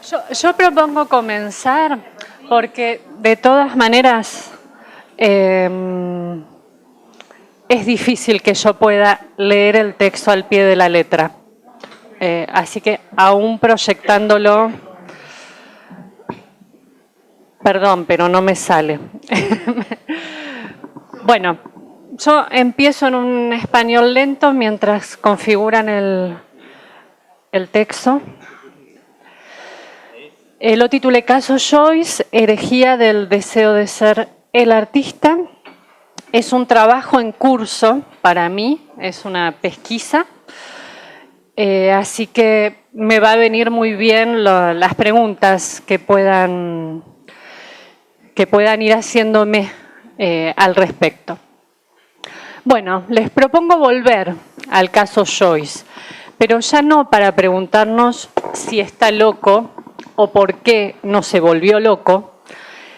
Yo propongo comenzar porque de todas maneras es difícil que yo pueda leer el texto al pie de la letra. Así que aún proyectándolo, perdón, pero no me sale. Bueno, yo empiezo en un español lento mientras configuran el texto. Lo titulé Caso Joyce, herejía del deseo de ser el artista. Es un trabajo en curso para mí, es una pesquisa. Así que me va a venir muy bien las preguntas que puedan ir haciéndome al respecto. Bueno, les propongo volver al caso Joyce, pero ya no para preguntarnos si está loco o por qué no se volvió loco,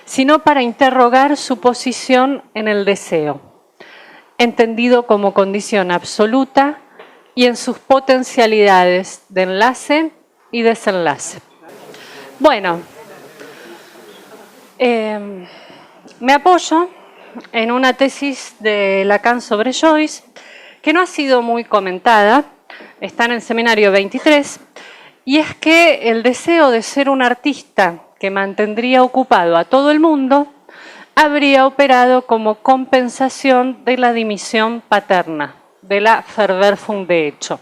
sino para interrogar su posición en el deseo, entendido como condición absoluta y en sus potencialidades de enlace y desenlace. Bueno, me apoyo en una tesis de Lacan sobre Joyce, que no ha sido muy comentada, está en el seminario 23, y es que el deseo de ser un artista que mantendría ocupado a todo el mundo habría operado como compensación de la dimisión paterna, de la Verwerfung de hecho.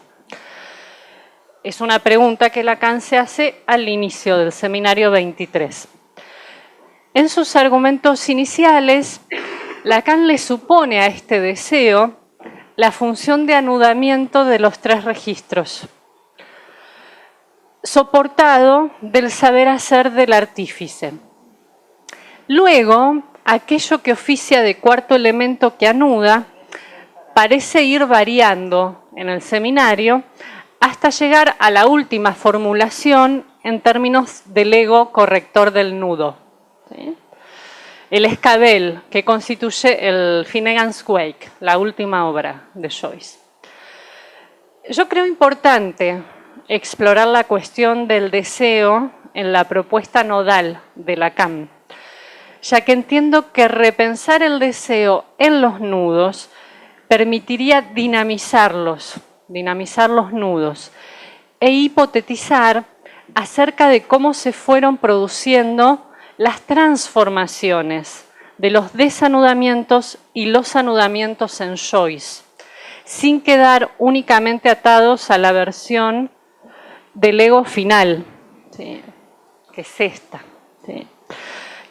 Es una pregunta que Lacan se hace al inicio del seminario 23. En sus argumentos iniciales, Lacan le supone a este deseo la función de anudamiento de los tres registros, soportado del saber hacer del artífice. Luego, aquello que oficia de cuarto elemento que anuda parece ir variando en el seminario hasta llegar a la última formulación en términos del ego corrector del nudo. ¿Sí? El escabel que constituye el Finnegan's Wake, la última obra de Joyce. Yo creo importante explorar la cuestión del deseo en la propuesta nodal de Lacan, ya que entiendo que repensar el deseo en los nudos permitiría dinamizar los nudos e hipotetizar acerca de cómo se fueron produciendo las transformaciones de los desanudamientos y los anudamientos en Joyce, sin quedar únicamente atados a la versión del ego final, ¿sí? Que es esta, ¿sí?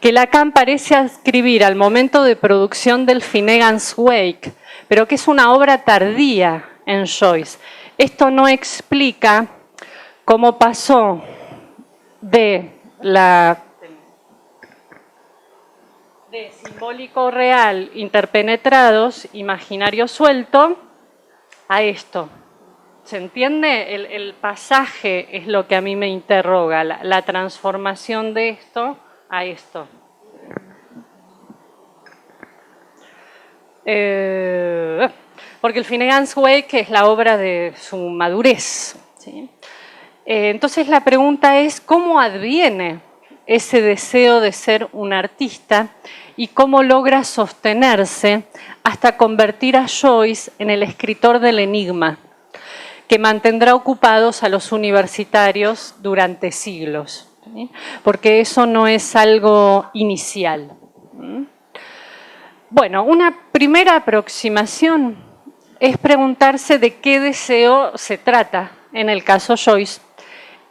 Que Lacan parece adscribir al momento de producción del Finnegan's Wake, pero que es una obra tardía en Joyce. Esto no explica cómo pasó de simbólico real, interpenetrados, imaginario suelto, a esto. ¿Se entiende? El pasaje es lo que a mí me interroga, la transformación de esto a esto. Porque el Finnegan's Wake es la obra de su madurez, ¿sí? Entonces la pregunta es, ¿cómo adviene ese deseo de ser un artista y cómo logra sostenerse hasta convertir a Joyce en el escritor del enigma, que mantendrá ocupados a los universitarios durante siglos? ¿Sí? Porque eso no es algo inicial. Bueno, una primera aproximación es preguntarse de qué deseo se trata en el caso Joyce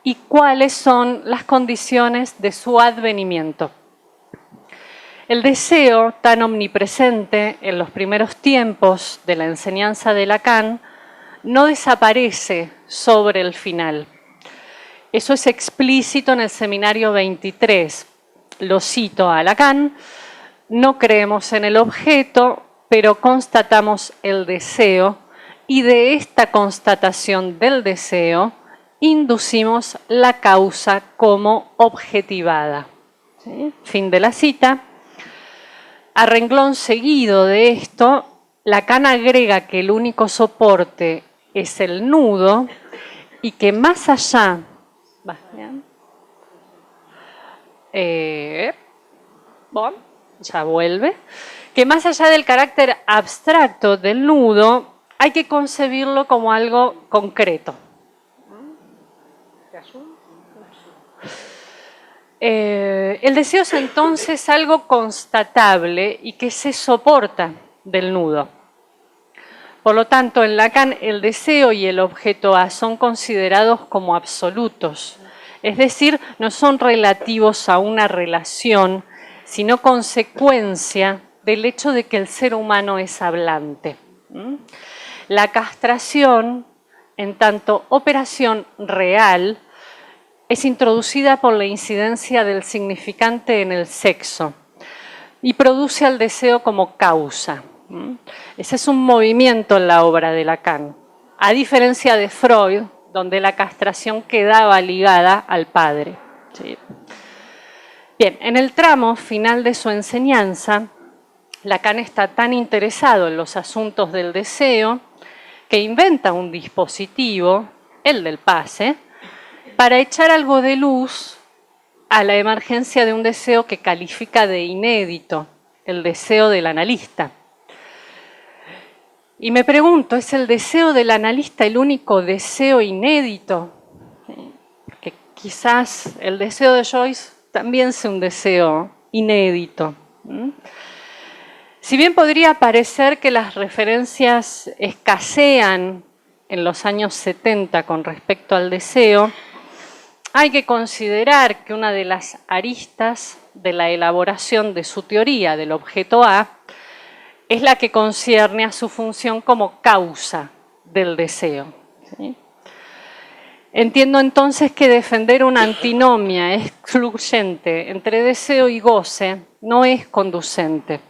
y cuáles son las condiciones de su advenimiento. El deseo, tan omnipresente en los primeros tiempos de la enseñanza de Lacan, no desaparece sobre el final. Eso es explícito en el seminario 23. Lo cito a Lacan: no creemos en el objeto, pero constatamos el deseo, y de esta constatación del deseo inducimos la causa como objetivada. ¿Sí? Fin de la cita. A renglón seguido de esto, Lacan agrega que el único soporte es el nudo y que más allá... ya vuelve, que más allá del carácter abstracto del nudo, hay que concebirlo como algo concreto. El deseo es entonces algo constatable y que se soporta del nudo. Por lo tanto, en Lacan el deseo y el objeto A son considerados como absolutos, es decir, no son relativos a una relación, sino consecuencia del hecho de que el ser humano es hablante. La castración, en tanto operación real, es introducida por la incidencia del significante en el sexo y produce al deseo como causa. Ese es un movimiento en la obra de Lacan, a diferencia de Freud, donde la castración quedaba ligada al padre. ¿Sí? Bien, en el tramo final de su enseñanza, Lacan está tan interesado en los asuntos del deseo que inventa un dispositivo, el del pase, para echar algo de luz a la emergencia de un deseo que califica de inédito, el deseo del analista. Y me pregunto, ¿es el deseo del analista el único deseo inédito? Que quizás el deseo de Joyce también sea un deseo inédito. Si bien podría parecer que las referencias escasean en los años 70 con respecto al deseo, hay que considerar que una de las aristas de la elaboración de su teoría del objeto A es la que concierne a su función como causa del deseo. ¿Sí? Entiendo entonces que defender una antinomia excluyente entre deseo y goce no es conducente.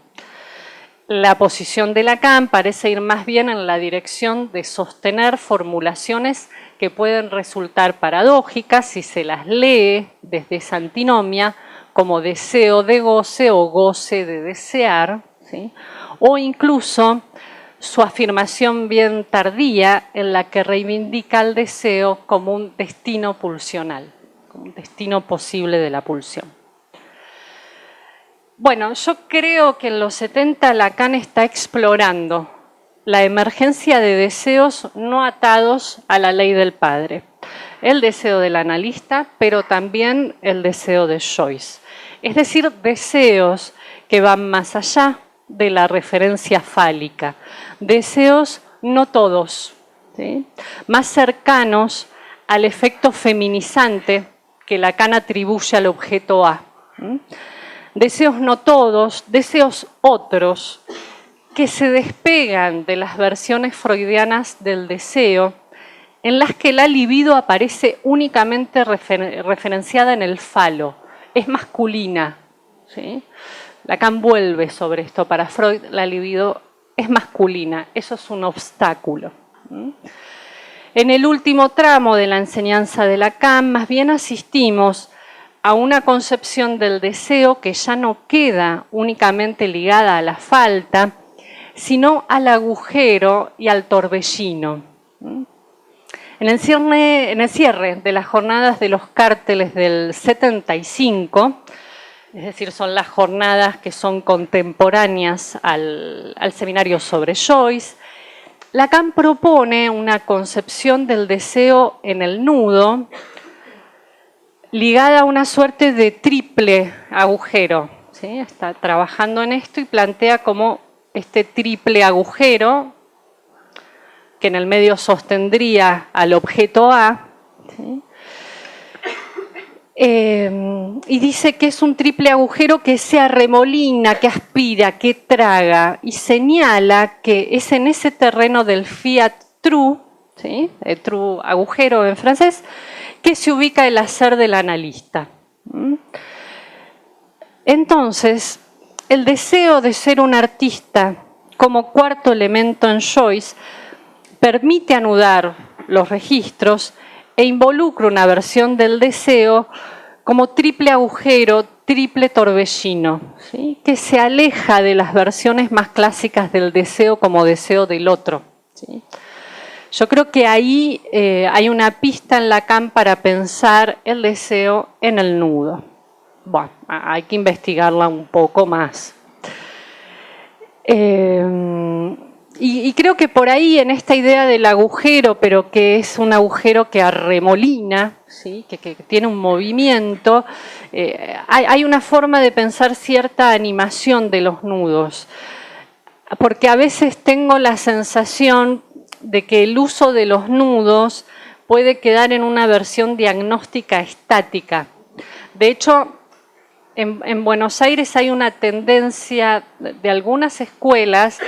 La posición de Lacan parece ir más bien en la dirección de sostener formulaciones que pueden resultar paradójicas si se las lee desde esa antinomia como deseo de goce o goce de desear, ¿sí? O incluso su afirmación bien tardía en la que reivindica el deseo como un destino pulsional, como un destino posible de la pulsión. Bueno, yo creo que en los 70 Lacan está explorando la emergencia de deseos no atados a la ley del padre. El deseo del analista, pero también el deseo de Joyce. Es decir, deseos que van más allá de la referencia fálica. Deseos no todos, ¿sí? Más cercanos al efecto feminizante que Lacan atribuye al objeto A. Deseos no todos, deseos otros, que se despegan de las versiones freudianas del deseo, en las que la libido aparece únicamente referenciada en el falo, es masculina. ¿Sí? Lacan vuelve sobre esto. Para Freud la libido es masculina, eso es un obstáculo. En el último tramo de la enseñanza de Lacan, más bien asistimos a una concepción del deseo que ya no queda únicamente ligada a la falta, sino al agujero y al torbellino. En el cierre de las jornadas de los cárteles del 75, es decir, son las jornadas que son contemporáneas al seminario sobre Joyce, Lacan propone una concepción del deseo en el nudo ligada a una suerte de triple agujero. ¿Sí? Está trabajando en esto y plantea como este triple agujero que en el medio sostendría al objeto A, ¿sí? Y dice que es un triple agujero que se arremolina, que aspira, que traga, y señala que es en ese terreno del fiat true, ¿sí? El true agujero en francés, que se ubica el hacer del analista. Entonces, el deseo de ser un artista como cuarto elemento en Joyce permite anudar los registros e involucra una versión del deseo como triple agujero, triple torbellino, ¿sí? Que se aleja de las versiones más clásicas del deseo como deseo del otro. ¿Sí? Yo creo que ahí hay una pista en Lacan para pensar el deseo en el nudo. bueno, hay que investigarla un poco más. Y creo que por ahí, en esta idea del agujero, pero que es un agujero que arremolina, ¿sí? que tiene un movimiento, hay una forma de pensar cierta animación de los nudos. Porque a veces tengo la sensación de que el uso de los nudos puede quedar en una versión diagnóstica estática. De hecho, en Buenos Aires hay una tendencia de algunas escuelas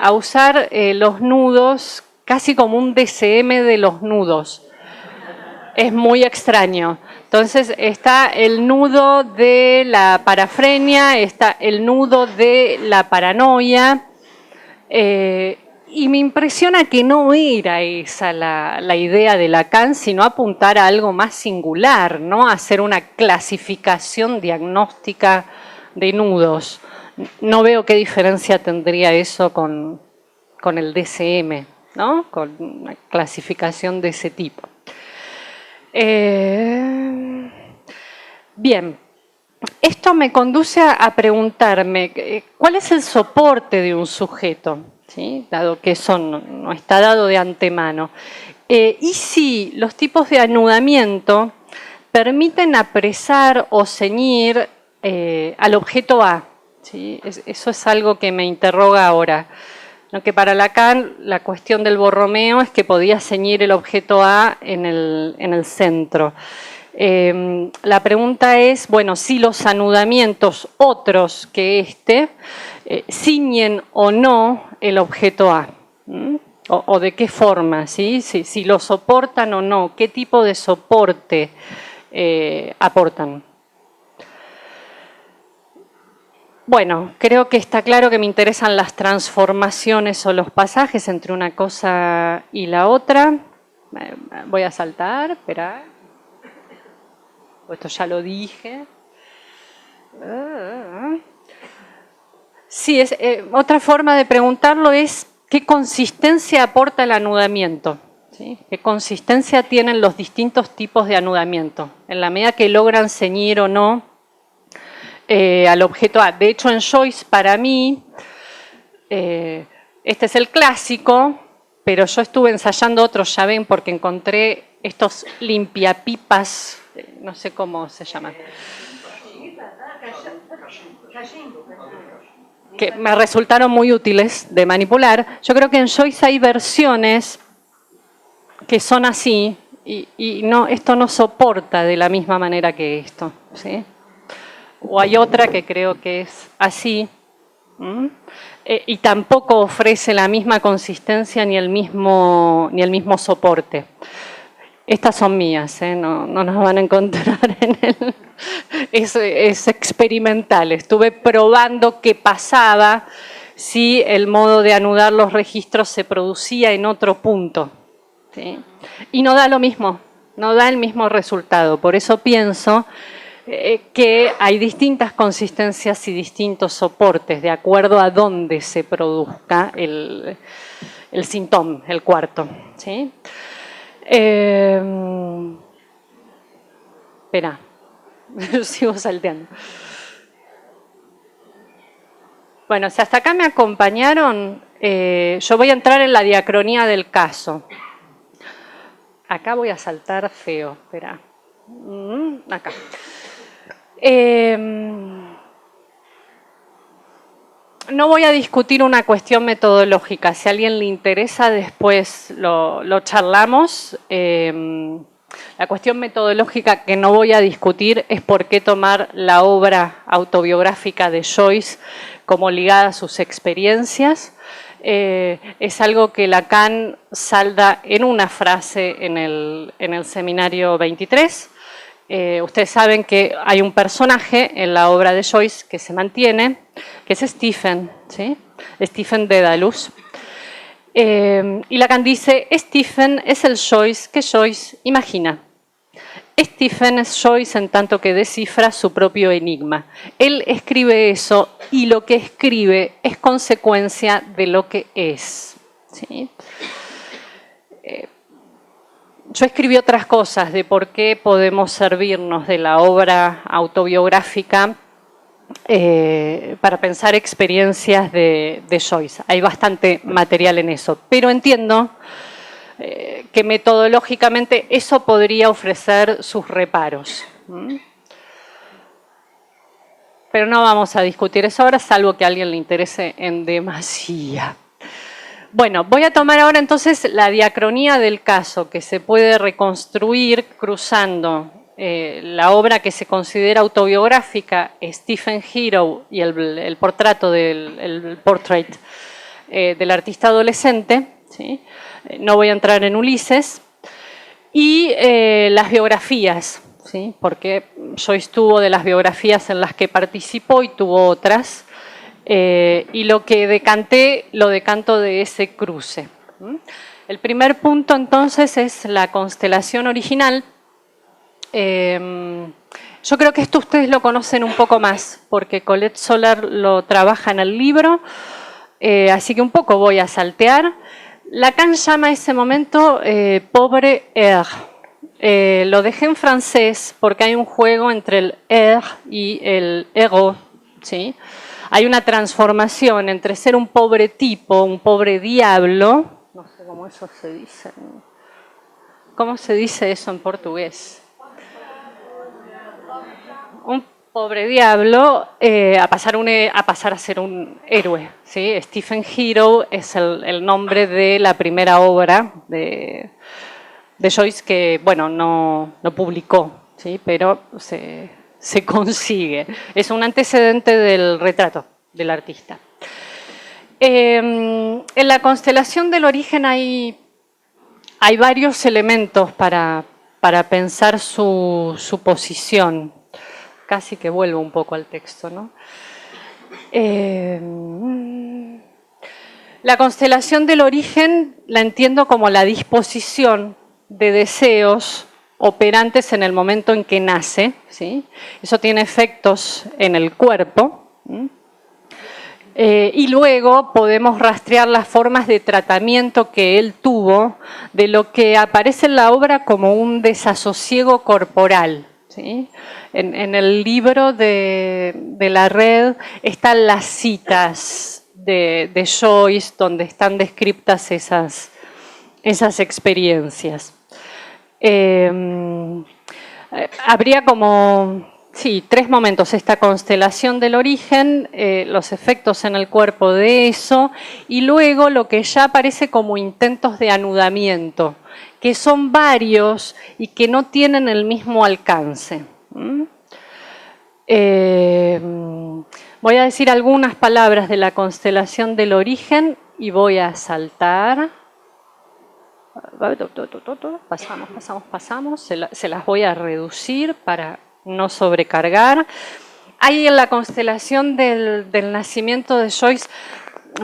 a usar los nudos casi como un DCM de los nudos. Es muy extraño. Entonces está el nudo de la parafrenia, está el nudo de la paranoia, y me impresiona que no era esa la idea de Lacan, sino apuntar a algo más singular, ¿no? Hacer una clasificación diagnóstica de nudos. No veo qué diferencia tendría eso con el DCM, ¿no? Con una clasificación de ese tipo. Bien, esto me conduce a preguntarme, ¿cuál es el soporte de un sujeto? ¿Sí? Dado que eso no está dado de antemano. Y si los tipos de anudamiento permiten apresar o ceñir al objeto A. ¿Sí? Eso es algo que me interroga ahora. ¿No? Que para Lacan la cuestión del Borromeo es que podía ceñir el objeto A en el centro. La pregunta es, bueno, si los anudamientos otros que este ciñen o no el objeto A, o de qué forma, ¿sí? Si lo soportan o no, qué tipo de soporte aportan. Bueno, creo que está claro que me interesan las transformaciones o los pasajes entre una cosa y la otra. Voy a saltar, espera. Esto ya lo dije. Sí, otra forma de preguntarlo es ¿qué consistencia aporta el anudamiento? ¿Sí? ¿Qué consistencia tienen los distintos tipos de anudamiento? En la medida que logran ceñir o no al objeto A. De hecho, en Joyce, para mí, este es el clásico, pero yo estuve ensayando otros, ya ven, porque encontré estos limpiapipas, no sé cómo se llaman, que me resultaron muy útiles de manipular. Yo creo que en Joyce hay versiones que son así y no, esto no soporta de la misma manera que esto, ¿sí? O hay otra que creo que es así, y tampoco ofrece la misma consistencia ni el mismo soporte. Estas son mías, no nos van a encontrar en el... Es experimental, estuve probando qué pasaba si el modo de anudar los registros se producía en otro punto, ¿sí? Y no da lo mismo, no da el mismo resultado. Por eso pienso que hay distintas consistencias y distintos soportes de acuerdo a dónde se produzca el síntoma, el cuarto, ¿sí? Espera, sigo salteando. Bueno, si hasta acá me acompañaron, yo voy a entrar en la diacronía del caso. Acá voy a saltar feo, espera. Acá. No voy a discutir una cuestión metodológica. Si a alguien le interesa, después lo charlamos. La cuestión metodológica que no voy a discutir es por qué tomar la obra autobiográfica de Joyce como ligada a sus experiencias. Es algo que Lacan salda en una frase en el seminario 23. Ustedes saben que hay un personaje en la obra de Joyce que se mantiene, que es Stephen, ¿sí? Stephen Dedalus. Y Lacan dice, Stephen es el Joyce que Joyce imagina. Stephen es Joyce en tanto que descifra su propio enigma. Él escribe eso y lo que escribe es consecuencia de lo que es, ¿sí? yo escribí otras cosas de por qué podemos servirnos de la obra autobiográfica para pensar experiencias de Joyce. Hay bastante material en eso, pero entiendo que metodológicamente eso podría ofrecer sus reparos. Pero no vamos a discutir eso ahora, salvo que a alguien le interese en demasía. Bueno, voy a tomar ahora entonces la diacronía del caso, que se puede reconstruir cruzando la obra que se considera autobiográfica, Stephen Hero, y el portrait del artista adolescente, ¿sí? No voy a entrar en Ulises, y las biografías, ¿sí? Porque Joyce tuvo de las biografías en las que participó y tuvo otras, y lo que lo decanto de ese cruce. El primer punto entonces es la constelación original. Yo creo que esto ustedes lo conocen un poco más, porque Colette Solar lo trabaja en el libro, así que un poco voy a saltear. Lacan llama a ese momento pobre air. Lo dejé en francés porque hay un juego entre el air y el ego, ¿sí? Hay una transformación entre ser un pobre tipo, un pobre diablo, no sé cómo eso se dice. ¿Cómo se dice eso en portugués? Un pobre diablo a pasar a ser un héroe, ¿sí? Stephen Hero es el nombre de la primera obra de Joyce que, bueno, no publicó, ¿sí? Pero se consigue. Es un antecedente del retrato del artista. En la constelación del origen hay varios elementos para pensar su posición. Casi que vuelvo un poco al texto, ¿no? La constelación del origen la entiendo como la disposición de deseos operantes en el momento en que nace, ¿sí? Eso tiene efectos en el cuerpo. Y luego podemos rastrear las formas de tratamiento que él tuvo de lo que aparece en la obra como un desasosiego corporal, ¿sí? En el libro de la red están las citas de Joyce donde están descritas esas experiencias. Habría como, sí, 3 momentos: esta constelación del origen, los efectos en el cuerpo de eso, y luego lo que ya aparece como intentos de anudamiento, que son varios y que no tienen el mismo alcance. Voy a decir algunas palabras de la constelación del origen y voy a saltar. Pasamos. Se las voy a reducir para no sobrecargar. Hay en la constelación del nacimiento de Joyce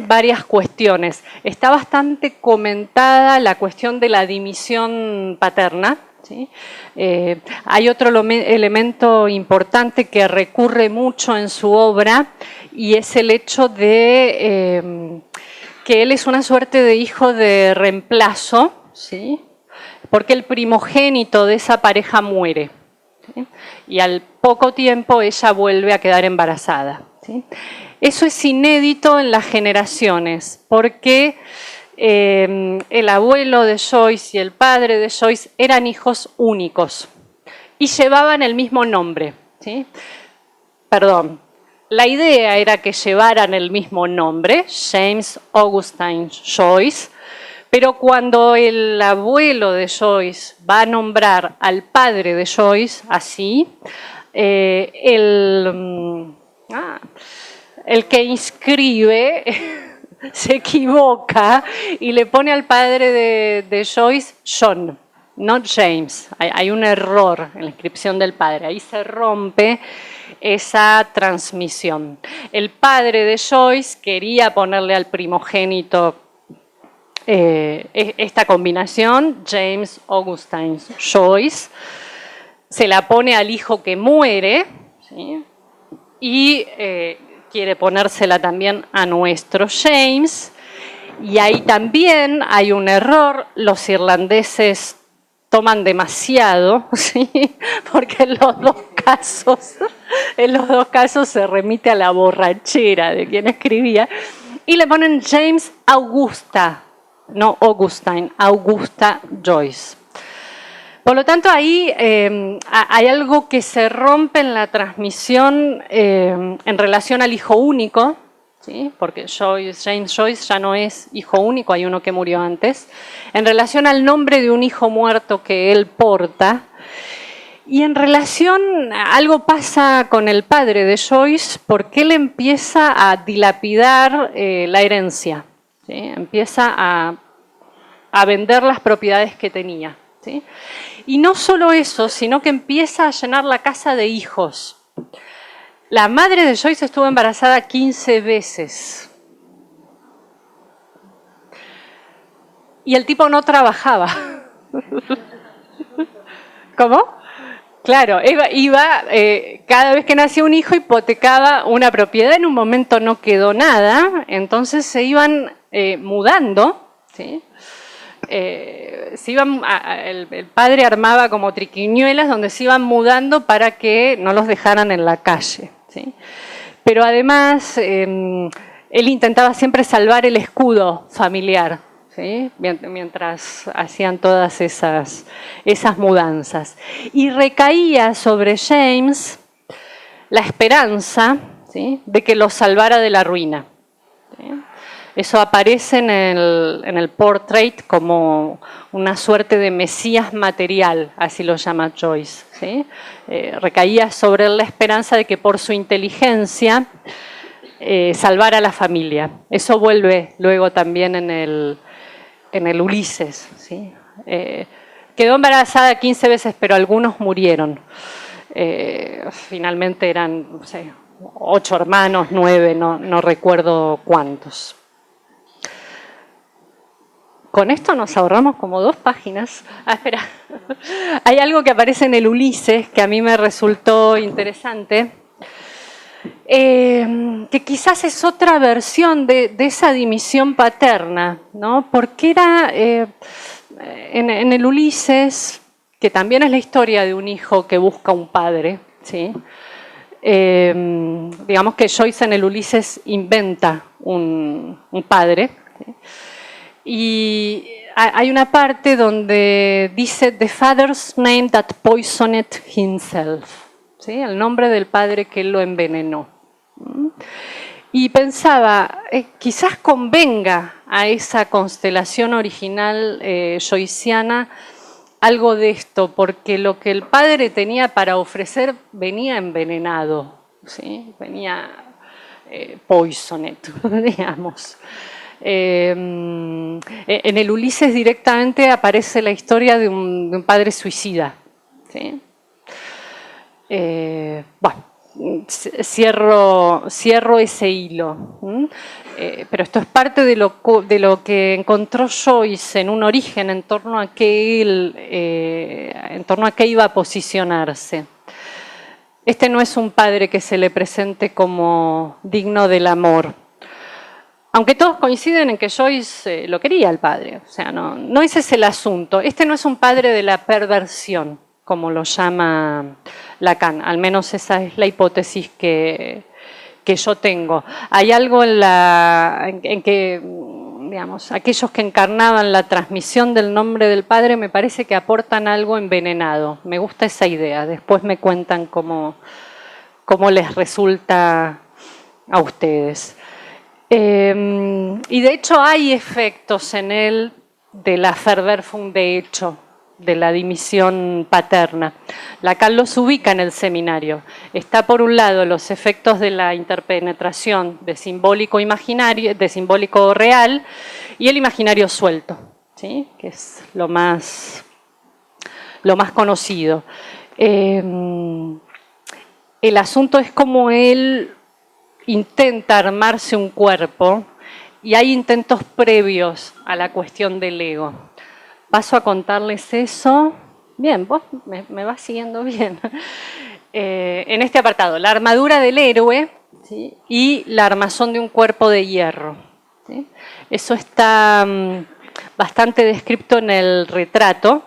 varias cuestiones. Está bastante comentada la cuestión de la dimisión paterna, ¿sí? Hay otro elemento importante que recurre mucho en su obra y es el hecho de que él es una suerte de hijo de reemplazo, ¿sí? Porque el primogénito de esa pareja muere, ¿sí? Y al poco tiempo ella vuelve a quedar embarazada, ¿sí? Eso es inédito en las generaciones porque el abuelo de Joyce y el padre de Joyce eran hijos únicos y llevaban el mismo nombre, ¿sí? Perdón, la idea era que llevaran el mismo nombre, James Augustine Joyce, pero cuando el abuelo de Joyce va a nombrar al padre de Joyce, así, el que inscribe se equivoca y le pone al padre de Joyce John, no James. Hay un error en la inscripción del padre, ahí se rompe esa transmisión. El padre de Joyce quería ponerle al primogénito esta combinación, James Augustine Joyce, se la pone al hijo que muere, ¿sí? Y quiere ponérsela también a nuestro James, y ahí también hay un error. Los irlandeses toman demasiado, ¿sí? Porque en los dos casos se remite a la borrachera de quien escribía, y le ponen James Augusta, no Augustine, Augusta Joyce. Por lo tanto, ahí hay algo que se rompe en la transmisión en relación al hijo único, ¿sí? Porque James Joyce ya no es hijo único, hay uno que murió antes, en relación al nombre de un hijo muerto que él porta. Y en relación, algo pasa con el padre de Joyce, porque él empieza a dilapidar la herencia, ¿sí? Empieza a vender las propiedades que tenía, ¿sí? Y no solo eso, sino que empieza a llenar la casa de hijos. La madre de Joyce estuvo embarazada 15 veces. Y el tipo no trabajaba. ¿Cómo? Claro, iba cada vez que nacía un hijo hipotecaba una propiedad, en un momento no quedó nada, entonces se iban mudando, ¿sí? El padre armaba como triquiñuelas donde se iban mudando para que no los dejaran en la calle, ¿sí? Pero además él intentaba siempre salvar el escudo familiar, ¿sí? Mientras hacían todas esas mudanzas. Y recaía sobre James la esperanza, ¿sí?, de que los salvara de la ruina, ¿sí? Eso aparece en el portrait como una suerte de mesías material, así lo llama Joyce, ¿sí? Recaía sobre él la esperanza de que por su inteligencia salvara a la familia. Eso vuelve luego también en el Ulises, ¿sí? Quedó embarazada 15 veces, pero algunos murieron. Finalmente eran, no sé, 8 hermanos, 9, no recuerdo cuántos. Con esto nos ahorramos como 2 páginas. Espera. Hay algo que aparece en el Ulises que a mí me resultó interesante, que quizás es otra versión de esa dimisión paterna, ¿no? Porque era en el Ulises, que también es la historia de un hijo que busca un padre, ¿sí? Digamos que Joyce en el Ulises inventa un padre, ¿sí? Y hay una parte donde dice "the father's name that poisoned himself", ¿sí? El nombre del padre que lo envenenó. Y pensaba, quizás convenga a esa constelación original joyciana algo de esto, porque lo que el padre tenía para ofrecer venía envenenado, ¿sí? Venía poisoned, digamos. En el Ulises directamente aparece la historia de un padre suicida, ¿sí? Bueno, cierro ese hilo. Pero esto es parte de lo que encontró Joyce en un origen en torno a qué iba a posicionarse. Este no es un padre que se le presente como digno del amor. Aunque todos coinciden en que Joyce lo quería al padre, o sea, no ese es el asunto. Este no es un padre de la perversión, como lo llama Lacan, al menos esa es la hipótesis que yo tengo. Hay algo en que, digamos, aquellos que encarnaban la transmisión del nombre del padre me parece que aportan algo envenenado. Me gusta esa idea, después me cuentan cómo les resulta a ustedes. Y de hecho hay efectos en él de la Verwerfung de hecho, de la dimisión paterna. Lacan los ubica en el seminario. Está por un lado los efectos de la interpenetración de simbólico imaginario, de simbólico real, y el imaginario suelto, ¿sí?, que es lo más conocido. El asunto es cómo él intenta armarse un cuerpo y hay intentos previos a la cuestión del ego. Paso a contarles eso. Bien, vos me vas siguiendo bien. En este apartado, la armadura del héroe, ¿sí?, y la armazón de un cuerpo de hierro, ¿sí? Eso está bastante descrito en el retrato.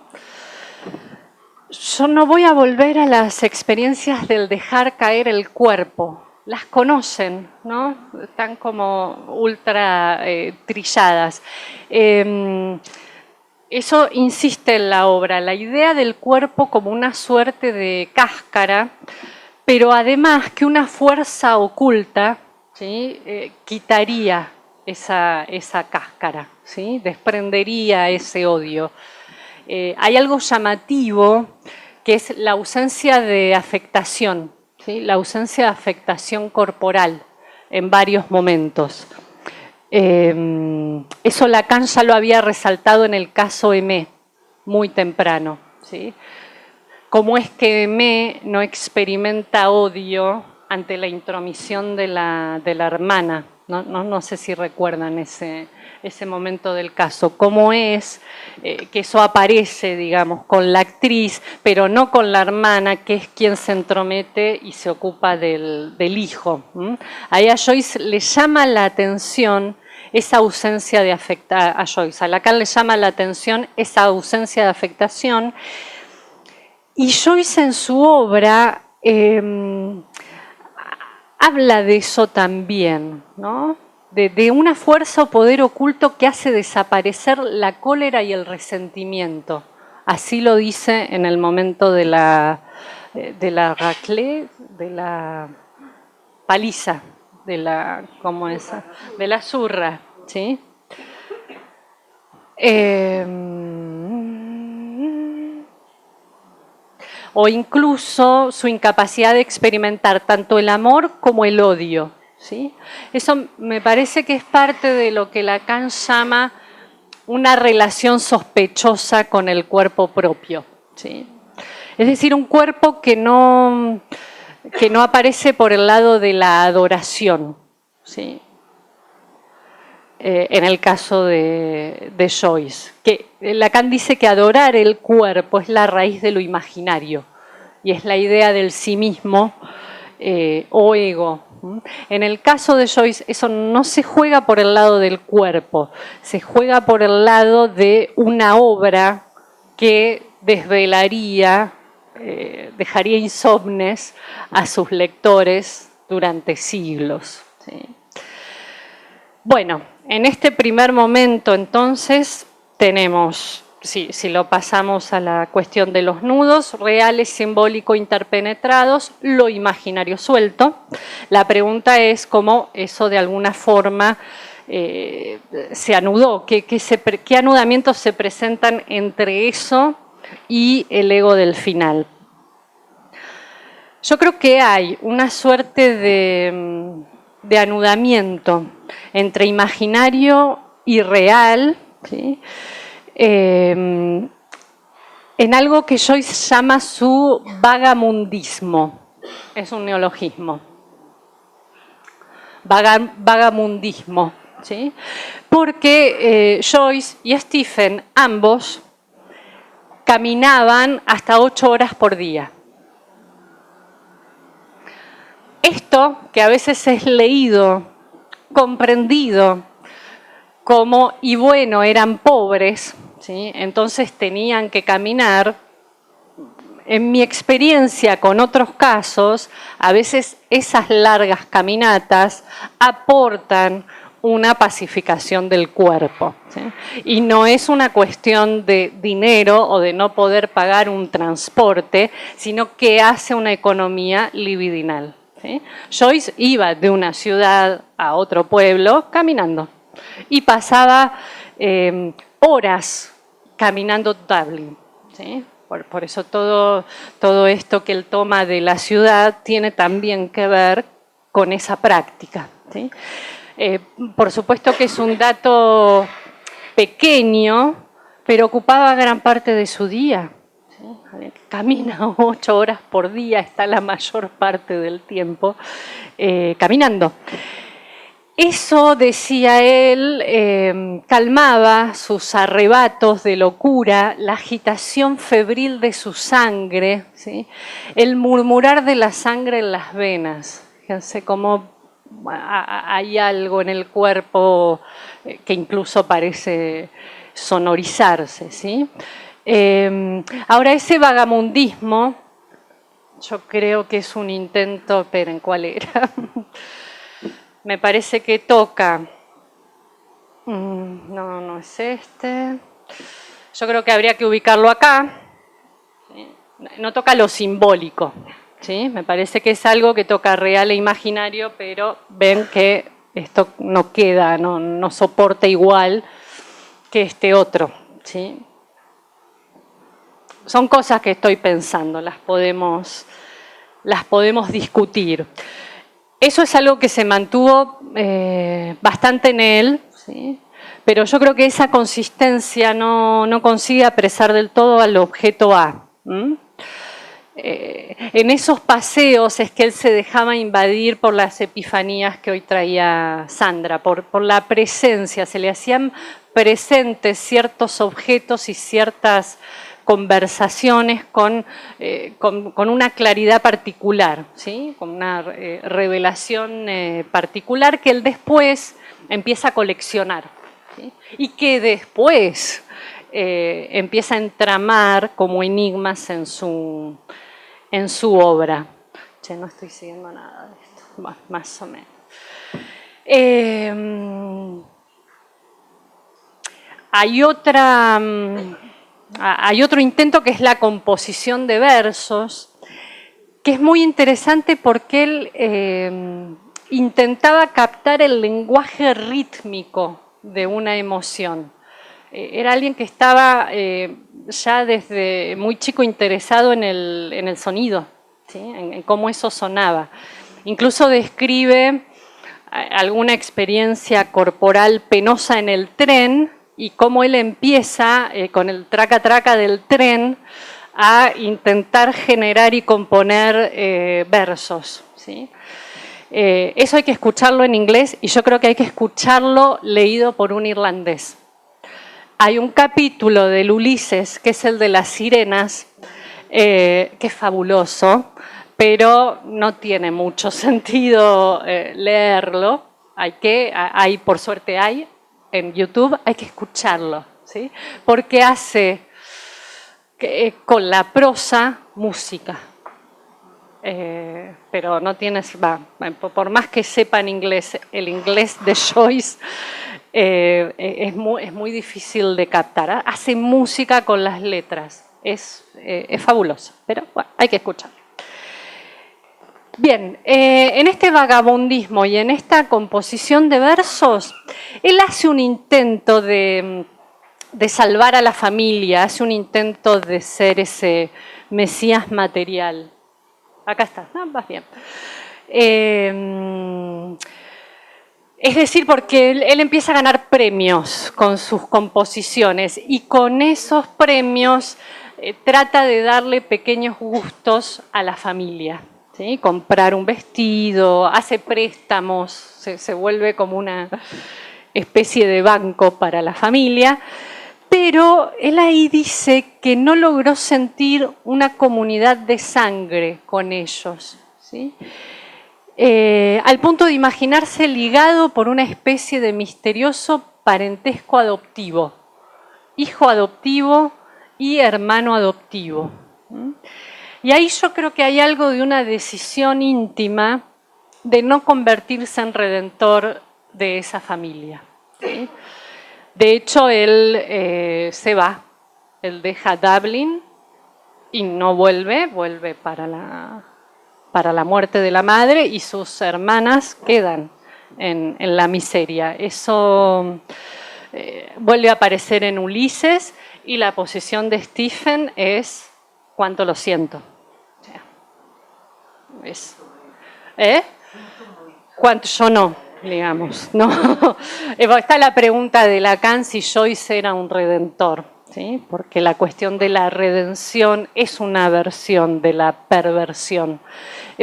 yo no voy a volver a las experiencias del dejar caer el cuerpo. Las conocen, ¿no? Están como ultra trilladas. Eso insiste en la obra, la idea del cuerpo como una suerte de cáscara, pero además que una fuerza oculta, ¿sí? Quitaría esa cáscara, ¿sí? Desprendería ese odio. Hay algo llamativo que es la ausencia de afectación, ¿sí? La ausencia de afectación corporal en varios momentos. Eso Lacan ya lo había resaltado en el caso Aimé, muy temprano, ¿sí? ¿Cómo es que Aimé no experimenta odio ante la intromisión de la hermana? No sé si recuerdan ese momento del caso. ¿Cómo es que eso aparece, digamos, con la actriz, pero no con la hermana, que es quien se entromete y se ocupa del hijo? Ahí a Joyce le llama la atención esa ausencia de afectación. A Joyce, a Lacan le llama la atención esa ausencia de afectación. Y Joyce en su obra habla de eso también, ¿no? De una fuerza o poder oculto que hace desaparecer la cólera y el resentimiento. Así lo dice en el momento de la raclée, de la paliza, ¿cómo es? De la zurra, ¿sí? O incluso su incapacidad de experimentar tanto el amor como el odio, ¿sí? Eso me parece que es parte de lo que Lacan llama una relación sospechosa con el cuerpo propio, ¿sí? Es decir, un cuerpo que no aparece por el lado de la adoración, ¿sí? En el caso de Joyce, que Lacan dice que adorar el cuerpo es la raíz de lo imaginario y es la idea del sí mismo o ego. En el caso de Joyce, eso no se juega por el lado del cuerpo, se juega por el lado de una obra que desvelaría, dejaría insomnes a sus lectores durante siglos, ¿sí? Bueno, en este primer momento, entonces, tenemos, si lo pasamos a la cuestión de los nudos, reales, simbólico, interpenetrados, lo imaginario suelto. La pregunta es cómo eso de alguna forma se anudó, qué anudamientos se presentan entre eso y el ego del final. Yo creo que hay una suerte de anudamiento entre imaginario y real, ¿sí? En algo que Joyce llama su vagamundismo. Es un neologismo. Vagamundismo, ¿sí? Porque Joyce y Stephen, ambos, caminaban hasta 8 horas por día. Esto, que a veces es leído, comprendido como, y bueno, eran pobres, ¿sí? Entonces tenían que caminar. En mi experiencia con otros casos, a veces esas largas caminatas aportan una pacificación del cuerpo, ¿sí? Y no es una cuestión de dinero o de no poder pagar un transporte, sino que hace una economía libidinal, ¿sí? Joyce iba de una ciudad a otro pueblo caminando y pasaba horas caminando Dublín, ¿sí? Por eso todo esto que él toma de la ciudad tiene también que ver con esa práctica, ¿sí? Por supuesto que es un dato pequeño, pero ocupaba gran parte de su día. ¿Sí? Camina 8 horas por día, está la mayor parte del tiempo caminando. Eso, decía él, calmaba sus arrebatos de locura, la agitación febril de su sangre, ¿sí? El murmurar de la sangre en las venas. Fíjense cómo hay algo en el cuerpo que incluso parece sonorizarse, ¿sí? Ahora, ese vagamundismo, yo creo que es un intento, esperen, ¿cuál era? Me parece que toca, no es este, yo creo que habría que ubicarlo acá, ¿sí? No toca lo simbólico, ¿sí? Me parece que es algo que toca real e imaginario, pero ven que esto no queda, no soporta igual que este otro, ¿sí? Son cosas que estoy pensando, las podemos discutir. Eso es algo que se mantuvo bastante en él, ¿sí? Pero yo creo que esa consistencia no consigue apresar del todo al objeto A. En esos paseos es que él se dejaba invadir por las epifanías que hoy traía Sandra, por la presencia, se le hacían presentes ciertos objetos y ciertas conversaciones con una claridad particular, ¿sí? Con una revelación particular que él después empieza a coleccionar, ¿sí? Y que después empieza a entramar como enigmas en su obra. Che, no estoy siguiendo nada de esto. Bueno, más o menos. Hay otro intento que es la composición de versos, que es muy interesante porque él intentaba captar el lenguaje rítmico de una emoción. Era alguien que estaba ya desde muy chico interesado en el sonido, ¿sí? En cómo eso sonaba. Incluso describe alguna experiencia corporal penosa en el tren y cómo él empieza con el traca-traca del tren a intentar generar y componer versos, ¿sí? Eso hay que escucharlo en inglés y yo creo que hay que escucharlo leído por un irlandés. Hay un capítulo del Ulises, que es el de las sirenas, que es fabuloso, pero no tiene mucho sentido leerlo. Por suerte hay en YouTube, hay que escucharlo, ¿sí? Porque hace con la prosa música. Pero no tienes, por más que sepan inglés, el inglés de Joyce es muy difícil de captar. Hace música con las letras, es fabuloso, pero bueno, hay que escucharlo. Bien, en este vagabundismo y en esta composición de versos, él hace un intento de salvar a la familia, hace un intento de ser ese Mesías material. Acá está, vas bien. Es decir, porque él empieza a ganar premios con sus composiciones y con esos premios trata de darle pequeños gustos a la familia, ¿sí? Comprar un vestido, hace préstamos, se vuelve como una especie de banco para la familia. Pero él ahí dice que no logró sentir una comunidad de sangre con ellos, ¿sí? Al punto de imaginarse ligado por una especie de misterioso parentesco adoptivo, hijo adoptivo y hermano adoptivo. Y ahí yo creo que hay algo de una decisión íntima de no convertirse en redentor de esa familia, ¿sí? De hecho, él se va, él deja Dublín y no vuelve para la muerte de la madre y sus hermanas quedan en la miseria. Eso vuelve a aparecer en Ulises y la posición de Stephen es cuánto lo siento. Cuánto yo no. Digamos, ¿no? Está la pregunta de Lacan si Joyce era un redentor, ¿sí? Porque la cuestión de la redención es una versión de la perversión,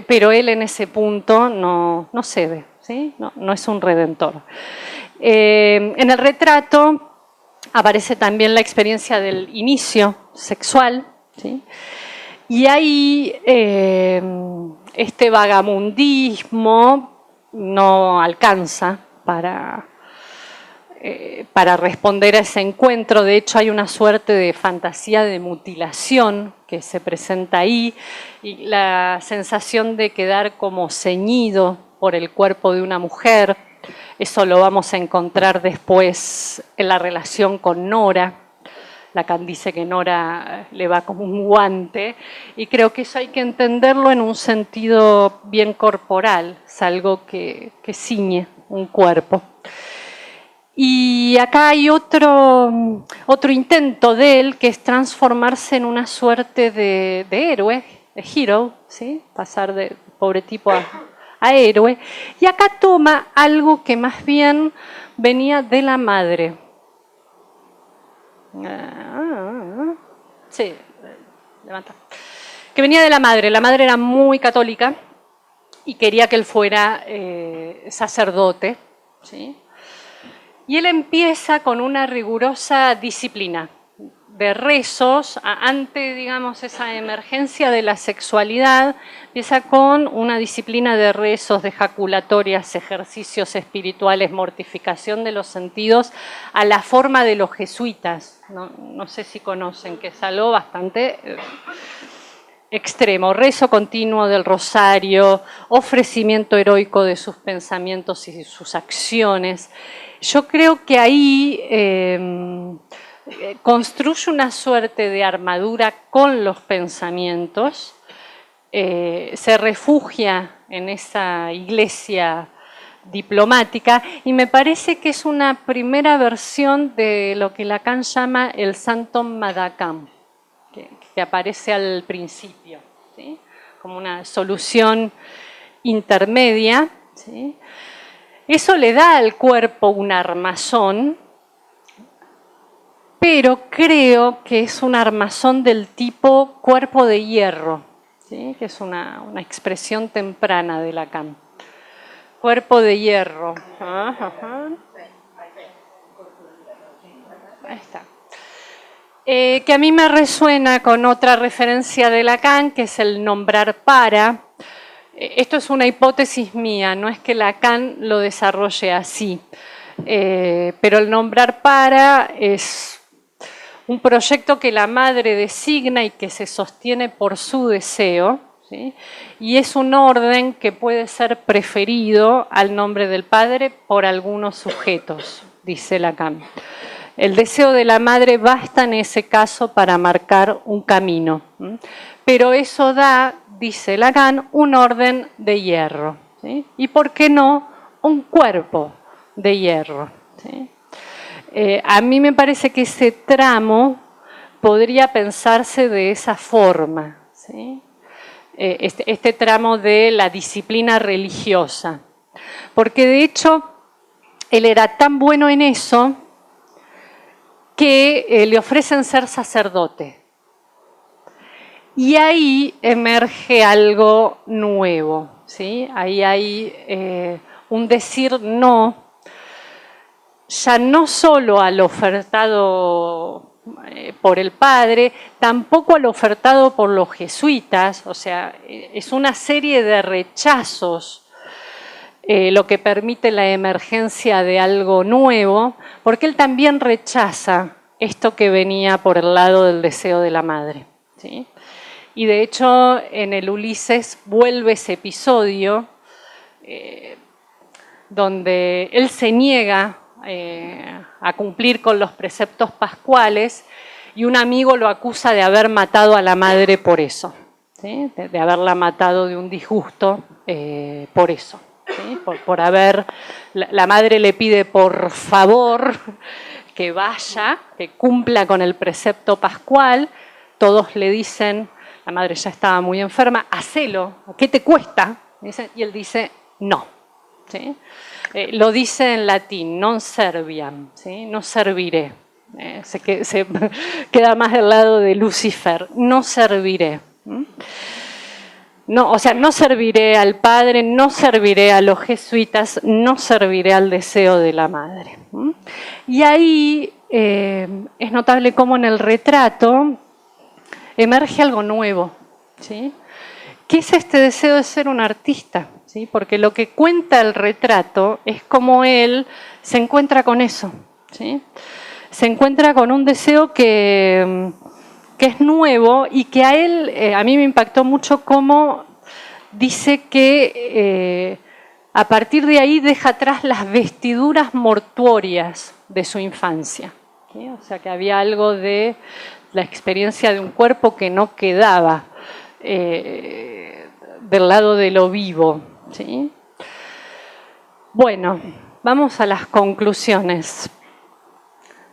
pero él en ese punto no cede, ¿sí? No es un redentor. En el retrato aparece también la experiencia del inicio sexual, ¿sí? Y ahí este vagamundismo no alcanza para para responder a ese encuentro. De hecho, hay una suerte de fantasía de mutilación que se presenta ahí y la sensación de quedar como ceñido por el cuerpo de una mujer. Eso lo vamos a encontrar después en la relación con Nora. Lacan dice que Nora le va como un guante y creo que eso hay que entenderlo en un sentido bien corporal, es algo que ciñe un cuerpo. Y acá hay otro intento de él, que es transformarse en una suerte de héroe, de hero, ¿sí? Pasar de pobre tipo a héroe. Y acá toma algo que más bien venía de la madre. Sí, levanta. Que venía de la madre. La madre era muy católica y quería que él fuera sacerdote, ¿sí? Y él empieza con una rigurosa disciplina de rezos, ante, digamos, esa emergencia de la sexualidad, empieza con una disciplina de rezos, de ejaculatorias, ejercicios espirituales, mortificación de los sentidos, a la forma de los jesuitas. No sé si conocen, que es algo bastante extremo, rezo continuo del rosario, ofrecimiento heroico de sus pensamientos y sus acciones. Yo creo que ahí construye una suerte de armadura con los pensamientos, se refugia en esa iglesia diplomática y me parece que es una primera versión de lo que Lacan llama el Santo Madacam, que aparece al principio, ¿sí? Como una solución intermedia, ¿sí? Eso le da al cuerpo un armazón, pero creo que es un armazón del tipo cuerpo de hierro, ¿sí? Que es una expresión temprana de Lacan. Cuerpo de hierro. Ahí está. Que a mí me resuena con otra referencia de Lacan, que es el nombrar para. Esto es una hipótesis mía, no es que Lacan lo desarrolle así, pero el nombrar para es un proyecto que la madre designa y que se sostiene por su deseo, ¿sí? Y es un orden que puede ser preferido al nombre del padre por algunos sujetos, dice Lacan. El deseo de la madre basta en ese caso para marcar un camino, pero eso da, dice Lacan, un orden de hierro, ¿sí? Y ¿por qué no un cuerpo de hierro? ¿Sí? A mí me parece que ese tramo podría pensarse de esa forma, ¿sí? Este tramo de la disciplina religiosa, porque de hecho él era tan bueno en eso que le ofrecen ser sacerdote. Y ahí emerge algo nuevo, ¿sí? Ahí hay un decir no, ya no solo al ofertado por el padre, tampoco al ofertado por los jesuitas, o sea, es una serie de rechazos lo que permite la emergencia de algo nuevo, porque él también rechaza esto que venía por el lado del deseo de la madre, ¿sí? Y de hecho en el Ulises vuelve ese episodio donde él se niega a cumplir con los preceptos pascuales y un amigo lo acusa de haber matado a la madre por eso, ¿sí? De haberla matado de un disgusto por eso. ¿Sí? Por haber, la madre le pide por favor que vaya, que cumpla con el precepto pascual, todos le dicen, la madre ya estaba muy enferma, hacelo, ¿qué te cuesta? Y él dice, no. ¿Sí? Lo dice en latín, non serviam, ¿sí? No serviré. Se queda más del lado de Lucifer, no serviré. No, o sea, no serviré al padre, no serviré a los jesuitas, no serviré al deseo de la madre. Y ahí es notable cómo en el retrato emerge algo nuevo, ¿sí? ¿Qué es este deseo de ser un artista? ¿Sí? Porque lo que cuenta el retrato es cómo él se encuentra con eso, ¿sí? Se encuentra con un deseo que es nuevo y que a él, a mí me impactó mucho cómo dice que a partir de ahí deja atrás las vestiduras mortuorias de su infancia, ¿sí? O sea que había algo de la experiencia de un cuerpo que no quedaba del lado de lo vivo, ¿sí? Bueno, vamos a las conclusiones.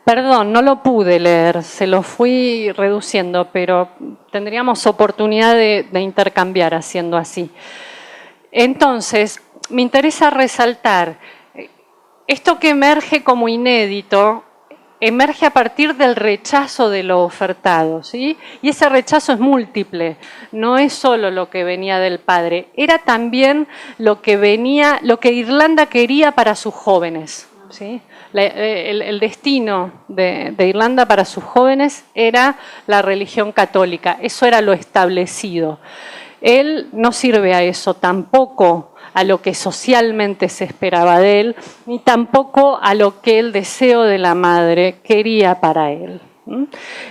Perdón, no lo pude leer, se lo fui reduciendo, pero tendríamos oportunidad de intercambiar haciendo así. Entonces, me interesa resaltar, esto que emerge como inédito, emerge a partir del rechazo de lo ofertado, ¿sí? Y ese rechazo es múltiple, no es solo lo que venía del padre, era también lo que Irlanda quería para sus jóvenes, ¿sí? El destino de Irlanda para sus jóvenes era la religión católica, eso era lo establecido. Él no sirve a eso, tampoco a lo que socialmente se esperaba de él, ni tampoco a lo que el deseo de la madre quería para él.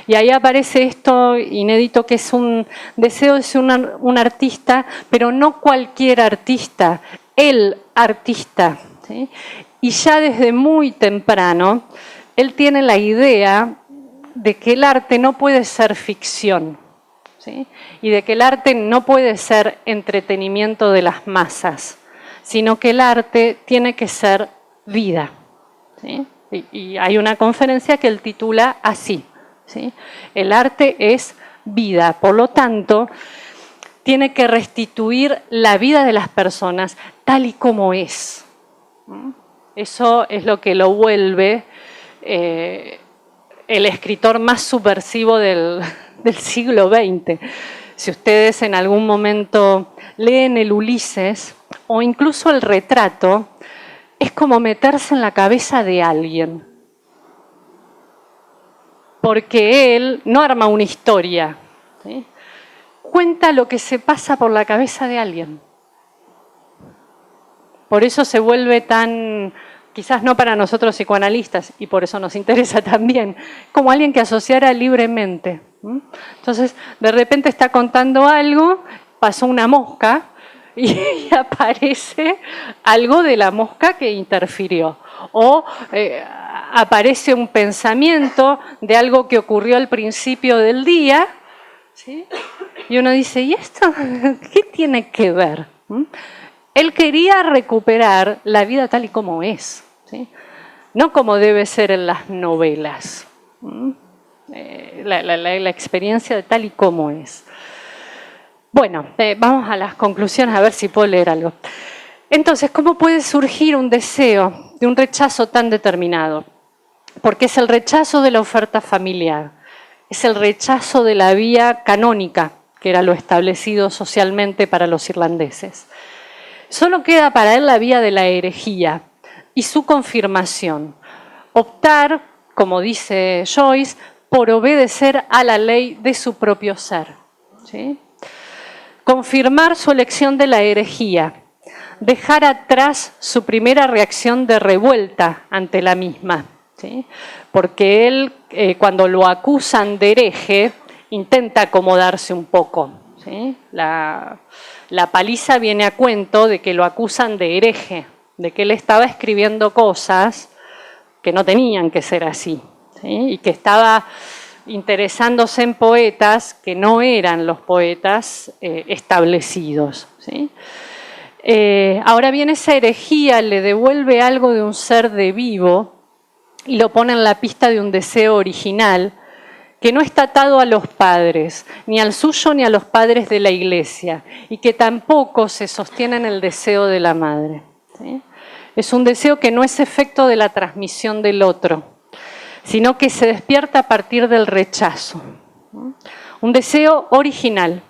Y ahí aparece esto inédito, que es un deseo de ser un artista, pero no cualquier artista, el artista, ¿sí? Y ya desde muy temprano, él tiene la idea de que el arte no puede ser ficción, ¿sí? Y de que el arte no puede ser entretenimiento de las masas, sino que el arte tiene que ser vida, ¿sí? Y hay una conferencia que él titula así, ¿sí? El arte es vida, por lo tanto, tiene que restituir la vida de las personas tal y como es. Eso es lo que lo vuelve el escritor más subversivo del siglo XX. Si ustedes en algún momento leen el Ulises o incluso el Retrato, es como meterse en la cabeza de alguien. Porque él no arma una historia, ¿sí? Cuenta lo que se pasa por la cabeza de alguien. Por eso se vuelve tan, quizás no para nosotros psicoanalistas, y por eso nos interesa también, como alguien que asociara libremente. Entonces, de repente está contando algo, pasó una mosca y aparece algo de la mosca que interfirió. O aparece un pensamiento de algo que ocurrió al principio del día, ¿sí? Y uno dice, ¿y esto qué tiene que ver? Él quería recuperar la vida tal y como es, ¿sí? No como debe ser en las novelas. La experiencia de tal y como es. Bueno, vamos a las conclusiones, a ver si puedo leer algo. Entonces, ¿cómo puede surgir un deseo de un rechazo tan determinado? Porque es el rechazo de la oferta familiar, es el rechazo de la vía canónica, que era lo establecido socialmente para los irlandeses. Solo queda para él la vía de la herejía y su confirmación. Optar, como dice Joyce, por obedecer a la ley de su propio ser, ¿sí? Confirmar su elección de la herejía, dejar atrás su primera reacción de revuelta ante la misma, ¿sí? Porque él, cuando lo acusan de hereje, intenta acomodarse un poco, ¿sí? La paliza viene a cuento de que lo acusan de hereje, de que él estaba escribiendo cosas que no tenían que ser así, ¿sí? Y que estaba interesándose en poetas que no eran los poetas establecidos, ¿sí? Ahora bien, esa herejía le devuelve algo de un ser de vivo y lo pone en la pista de un deseo original que no está atado a los padres, ni al suyo ni a los padres de la iglesia, y que tampoco se sostiene en el deseo de la madre, ¿sí? Es un deseo que no es efecto de la transmisión del otro, sino que se despierta a partir del rechazo. Un deseo original,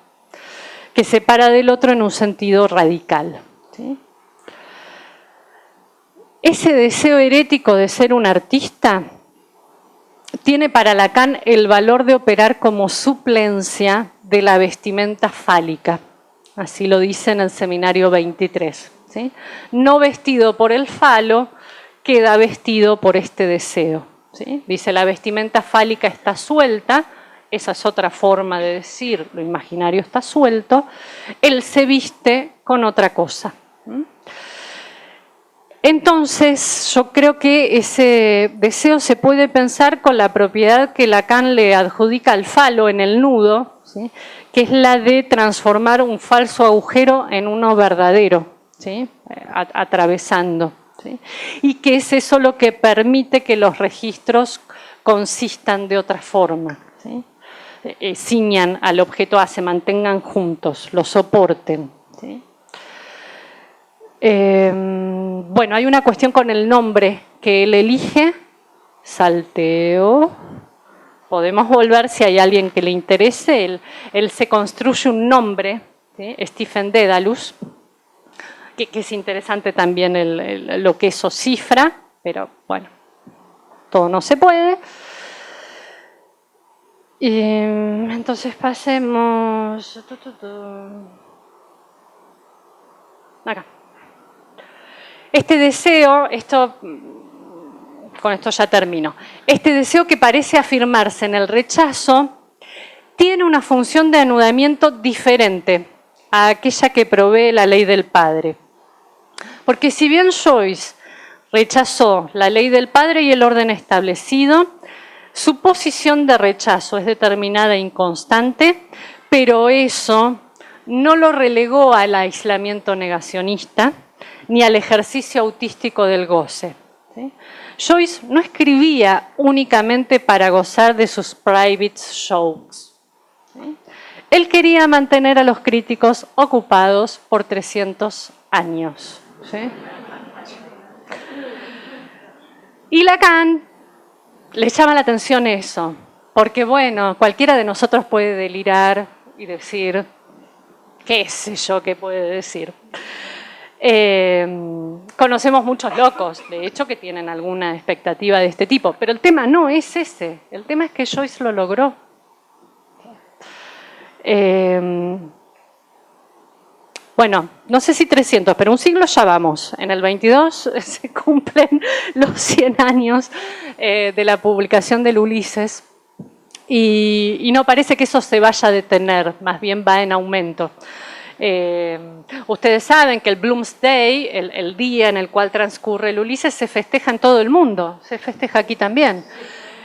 que separa del otro en un sentido radical, ¿sí? Ese deseo herético de ser un artista tiene para Lacan el valor de operar como suplencia de la vestimenta fálica. Así lo dice en el Seminario 23. ¿Sí? No vestido por el falo, queda vestido por este deseo. ¿sí? Dice, la vestimenta fálica está suelta, esa es otra forma de decir, lo imaginario está suelto, él se viste con otra cosa. Entonces, yo creo que ese deseo se puede pensar con la propiedad que Lacan le adjudica al falo en el nudo, ¿sí? Que es la de transformar un falso agujero en uno verdadero, ¿sí? Atravesando. ¿Sí? Y que es eso lo que permite que los registros consistan de otra forma, ¿sí? Ciñan al objeto A, se mantengan juntos, lo soporten, ¿sí? Bueno, hay una cuestión con el nombre que él elige, Salteo. Podemos volver si hay alguien que le interese. Él se construye un nombre, ¿sí? Stephen Dedalus, que es interesante también lo que eso cifra, pero bueno, todo no se puede. Entonces pasemos acá. Este deseo, con esto ya termino, este deseo que parece afirmarse en el rechazo tiene una función de anudamiento diferente a aquella que provee la ley del padre. Porque si bien Joyce rechazó la ley del padre y el orden establecido, su posición de rechazo es determinada e inconstante, pero eso no lo relegó al aislamiento negacionista ni al ejercicio autístico del goce. ¿Sí? Joyce no escribía únicamente para gozar de sus private jokes. ¿Sí? Él quería mantener a los críticos ocupados por 300 años. ¿Sí? Y Lacan le llama la atención eso, porque bueno, cualquiera de nosotros puede delirar y decir, qué sé yo qué puede decir. Conocemos muchos locos, de hecho, que tienen alguna expectativa de este tipo, pero el tema no es ese, el tema es que Joyce lo logró. Bueno, no sé si 300, pero un siglo ya vamos. En el 22 se cumplen los 100 años de la publicación del Ulises y no parece que eso se vaya a detener, más bien va en aumento. Ustedes saben que el Bloomsday, el día en el cual transcurre el Ulises, se festeja en todo el mundo, se festeja aquí también.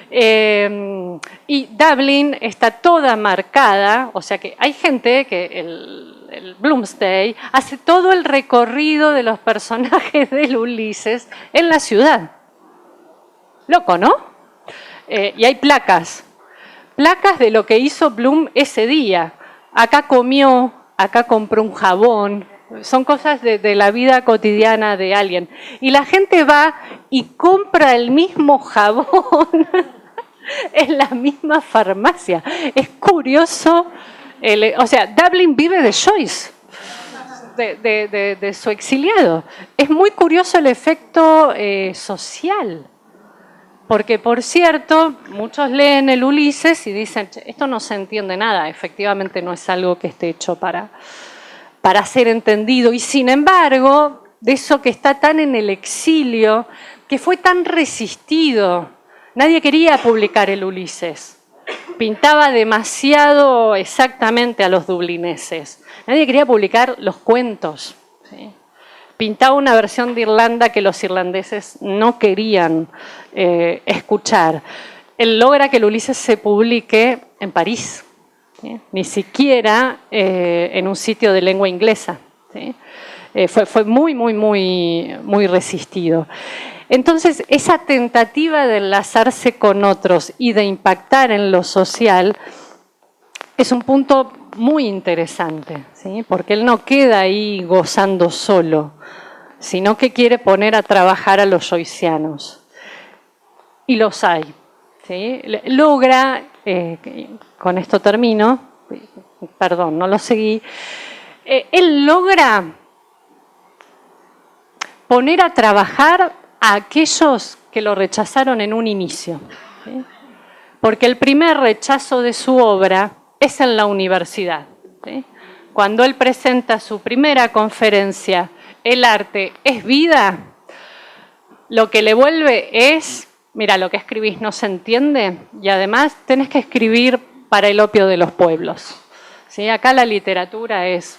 Y Dublín está toda marcada, o sea que hay gente que el Bloomsday hace todo el recorrido de los personajes del Ulises en la ciudad. Loco, ¿no? Y hay placas de lo que hizo Bloom ese día. Acá comió, acá compró un jabón, son cosas de la vida cotidiana de alguien. Y la gente va y compra el mismo jabón en la misma farmacia. Es curioso, o sea, Dublín vive de Joyce, de su exiliado. Es muy curioso el efecto social. Porque, por cierto, muchos leen el Ulises y dicen, esto no se entiende nada, efectivamente no es algo que esté hecho para ser entendido. Y sin embargo, de eso que está tan en el exilio, que fue tan resistido, nadie quería publicar el Ulises. Pintaba demasiado exactamente a los dublineses. Nadie quería publicar los cuentos, ¿sí? Pintaba una versión de Irlanda que los irlandeses no querían escuchar. Él logra que el Ulises se publique en París, ¿sí? Ni siquiera en un sitio de lengua inglesa, ¿sí? Fue muy resistido. Entonces, esa tentativa de enlazarse con otros y de impactar en lo social es un punto muy interesante, ¿sí? Porque él no queda ahí gozando solo, sino que quiere poner a trabajar a los joycianos. Y los hay, ¿sí? Logra, con esto termino, perdón, no lo seguí, él logra poner a trabajar a aquellos que lo rechazaron en un inicio, ¿sí? Porque el primer rechazo de su obra es en la universidad, ¿sí? Cuando él presenta su primera conferencia, El arte es vida, lo que le vuelve es mira, lo que escribís no se entiende y además tenés que escribir para el opio de los pueblos. ¿Sí? Acá la literatura es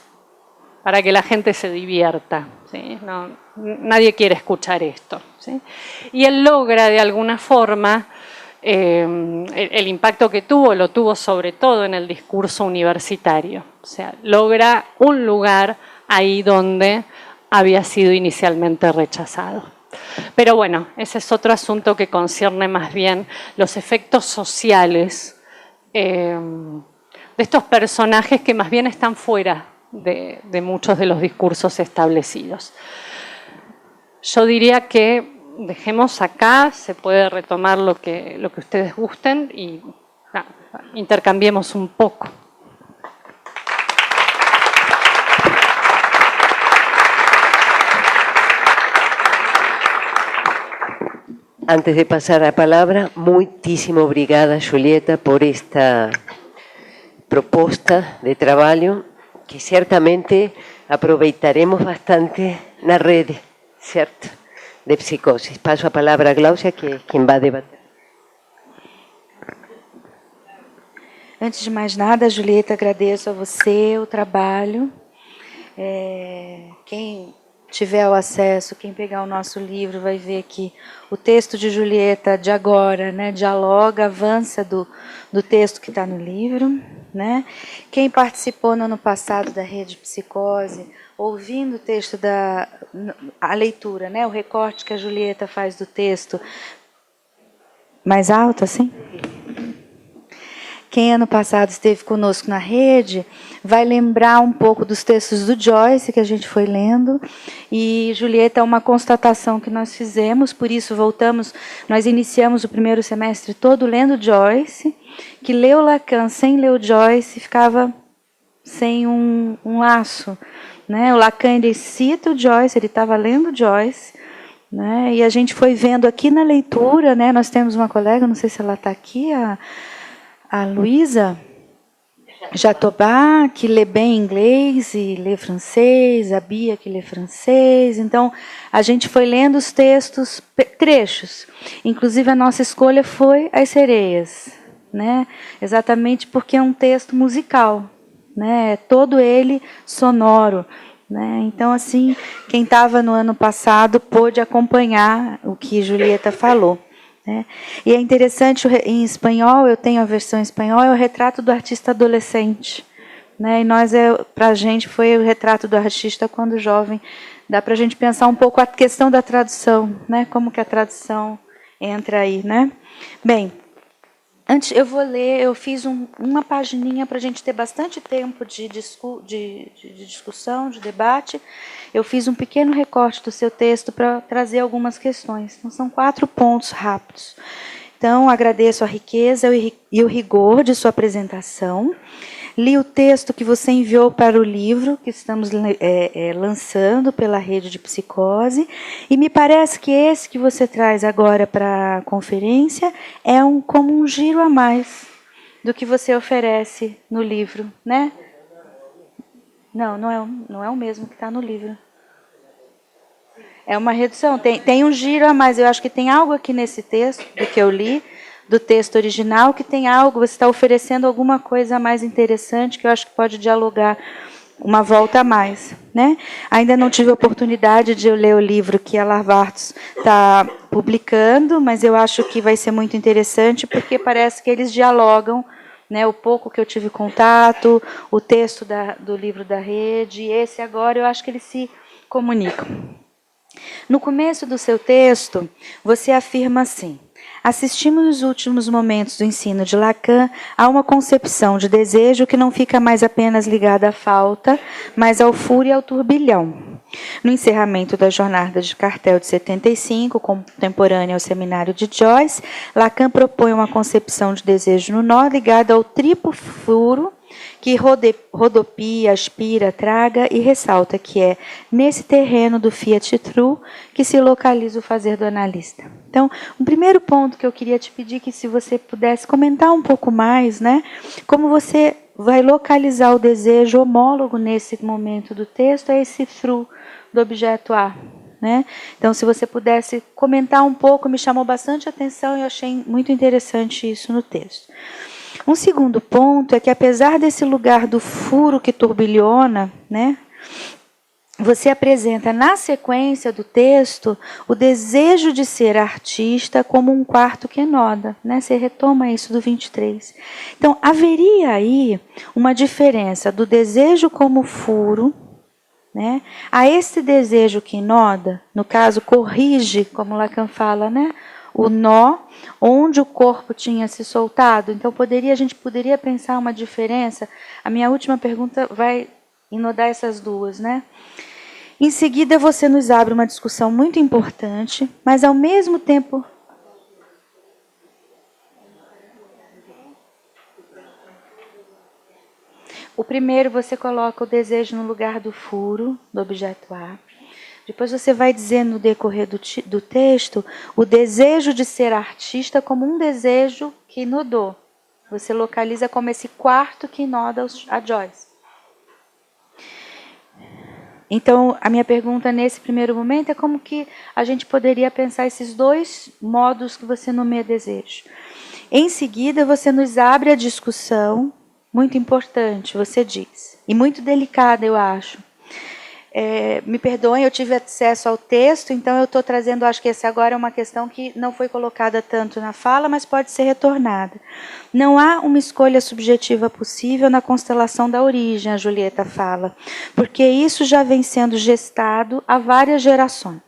para que la gente se divierta. ¿Sí? No, nadie quiere escuchar esto. ¿Sí? Y él logra de alguna forma, el impacto que tuvo, lo tuvo sobre todo en el discurso universitario. O sea, logra un lugar ahí donde había sido inicialmente rechazado. Pero bueno, ese es otro asunto que concierne más bien los efectos sociales de estos personajes que más bien están fuera de muchos de los discursos establecidos. Yo diría que dejemos acá, se puede retomar lo que ustedes gusten y intercambiemos un poco. Antes de pasar a palabra, muitíssimo obrigada, Julieta, por esta proposta de trabalho que certamente aproveitaremos bastante na rede, certo? De psicose. Passo a palavra a Gláucia, que é quem vai debater. Antes de mais nada, Julieta, agradeço a você o trabalho. Quem tiver o acesso, quem pegar o nosso livro, vai ver que o texto de Julieta de agora, né, dialoga, avança do texto que está no livro. Né? Quem participou no ano passado da Rede Psicose, ouvindo o texto a leitura, né, o recorte que a Julieta faz do texto, mais alto assim? Quem ano passado esteve conosco na rede, vai lembrar um pouco dos textos do Joyce, que a gente foi lendo, e Julieta é uma constatação que nós fizemos, por isso nós iniciamos o primeiro semestre todo lendo Joyce, que leu Lacan sem ler o Joyce, ficava sem um laço. Né? O Lacan, ele cita o Joyce, ele estava lendo Joyce, né? E a gente foi vendo aqui na leitura, né? Nós temos uma colega, não sei se ela está aqui, a Luísa Jatobá, que lê bem inglês e lê francês, a Bia, que lê francês. Então, a gente foi lendo os textos, trechos. Inclusive, a nossa escolha foi As Sereias, né? Exatamente porque é um texto musical, né? Todo ele sonoro. Né? Então, assim, quem estava no ano passado pôde acompanhar o que Julieta falou. Né? E é interessante, em espanhol, eu tenho a versão em espanhol, é o retrato do artista adolescente. Né? E para a gente foi o retrato do artista quando jovem. Dá para a gente pensar um pouco a questão da tradução, né? Como que a tradução entra aí. Né? Bem, antes eu vou ler, eu fiz uma pagininha para a gente ter bastante tempo de discussão, de debate. Eu fiz um pequeno recorte do seu texto para trazer algumas questões. Então, são 4 pontos rápidos. Então, agradeço a riqueza e o rigor de sua apresentação. Li o texto que você enviou para o livro que estamos lançando pela Rede de Psicose. E me parece que esse que você traz agora para a conferência é como um giro a mais do que você oferece no livro, né? Não é o mesmo que está no livro. É uma redução, tem um giro a mais. Eu acho que tem algo aqui nesse texto, do que eu li, do texto original, que tem algo, você está oferecendo alguma coisa mais interessante, que eu acho que pode dialogar uma volta a mais. Né? Ainda não tive a oportunidade de ler o livro que a Larvartos está publicando, mas eu acho que vai ser muito interessante, porque parece que eles dialogam, né, o pouco que eu tive contato, o texto do livro da rede, e esse agora, eu acho que eles se comunicam. No começo do seu texto, você afirma assim: assistimos nos últimos momentos do ensino de Lacan a uma concepção de desejo que não fica mais apenas ligada à falta, mas ao fúria e ao turbilhão. No encerramento da jornada de cartel de 75, contemporânea ao seminário de Joyce, Lacan propõe uma concepção de desejo no nó ligada ao triplo furo que rodopia, aspira, traga e ressalta que é nesse terreno do fiat true que se localiza o fazer do analista. Então, um primeiro ponto que eu queria te pedir que se você pudesse comentar um pouco mais, né, como você vai localizar o desejo homólogo nesse momento do texto é esse true do objeto A. né? Então, se você pudesse comentar um pouco, me chamou bastante atenção e eu achei muito interessante isso no texto. Um segundo ponto é que, apesar desse lugar do furo que turbilhona, né, você apresenta na sequência do texto o desejo de ser artista como um quarto que inoda, né? Você retoma isso do 23. Então, haveria aí uma diferença do desejo como furo, né, a esse desejo que inoda, no caso, corrige, como Lacan fala, né, o nó onde o corpo tinha se soltado. Então, a gente poderia pensar uma diferença. A minha última pergunta vai inodar essas duas, né? Em seguida, você nos abre uma discussão muito importante, mas ao mesmo tempo... O primeiro, você coloca o desejo no lugar do furo, do objeto A. Depois você vai dizer no decorrer do texto o desejo de ser artista como um desejo que inodou. Você localiza como esse quarto que inoda a Joyce. Então, a minha pergunta nesse primeiro momento é como que a gente poderia pensar esses dois modos que você nomeia desejo. Em seguida, você nos abre a discussão, muito importante, você diz, e muito delicada, eu acho. Me perdoem, eu tive acesso ao texto, então eu estou trazendo, acho que essa agora é uma questão que não foi colocada tanto na fala, mas pode ser retornada. Não há uma escolha subjetiva possível na constelação da origem, a Julieta fala, porque isso já vem sendo gestado há várias gerações.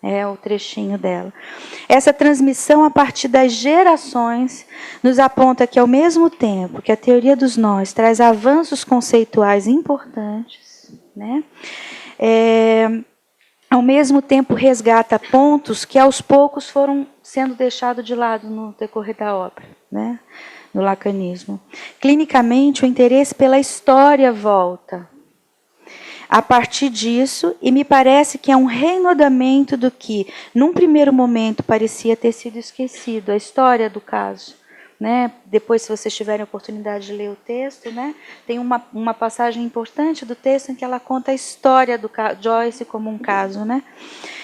É o trechinho dela. Essa transmissão a partir das gerações nos aponta que, ao mesmo tempo que a teoria dos nós traz avanços conceituais importantes, né, ao mesmo tempo resgata pontos que aos poucos foram sendo deixados de lado no decorrer da obra, né, no lacanismo. Clinicamente, o interesse pela história volta a partir disso, e me parece que é um reenodamento do que, num primeiro momento, parecia ter sido esquecido, a história do caso. Né? Depois, se vocês tiverem a oportunidade de ler o texto, né? Tem uma passagem importante do texto em que ela conta a história do Joyce como um caso. Né?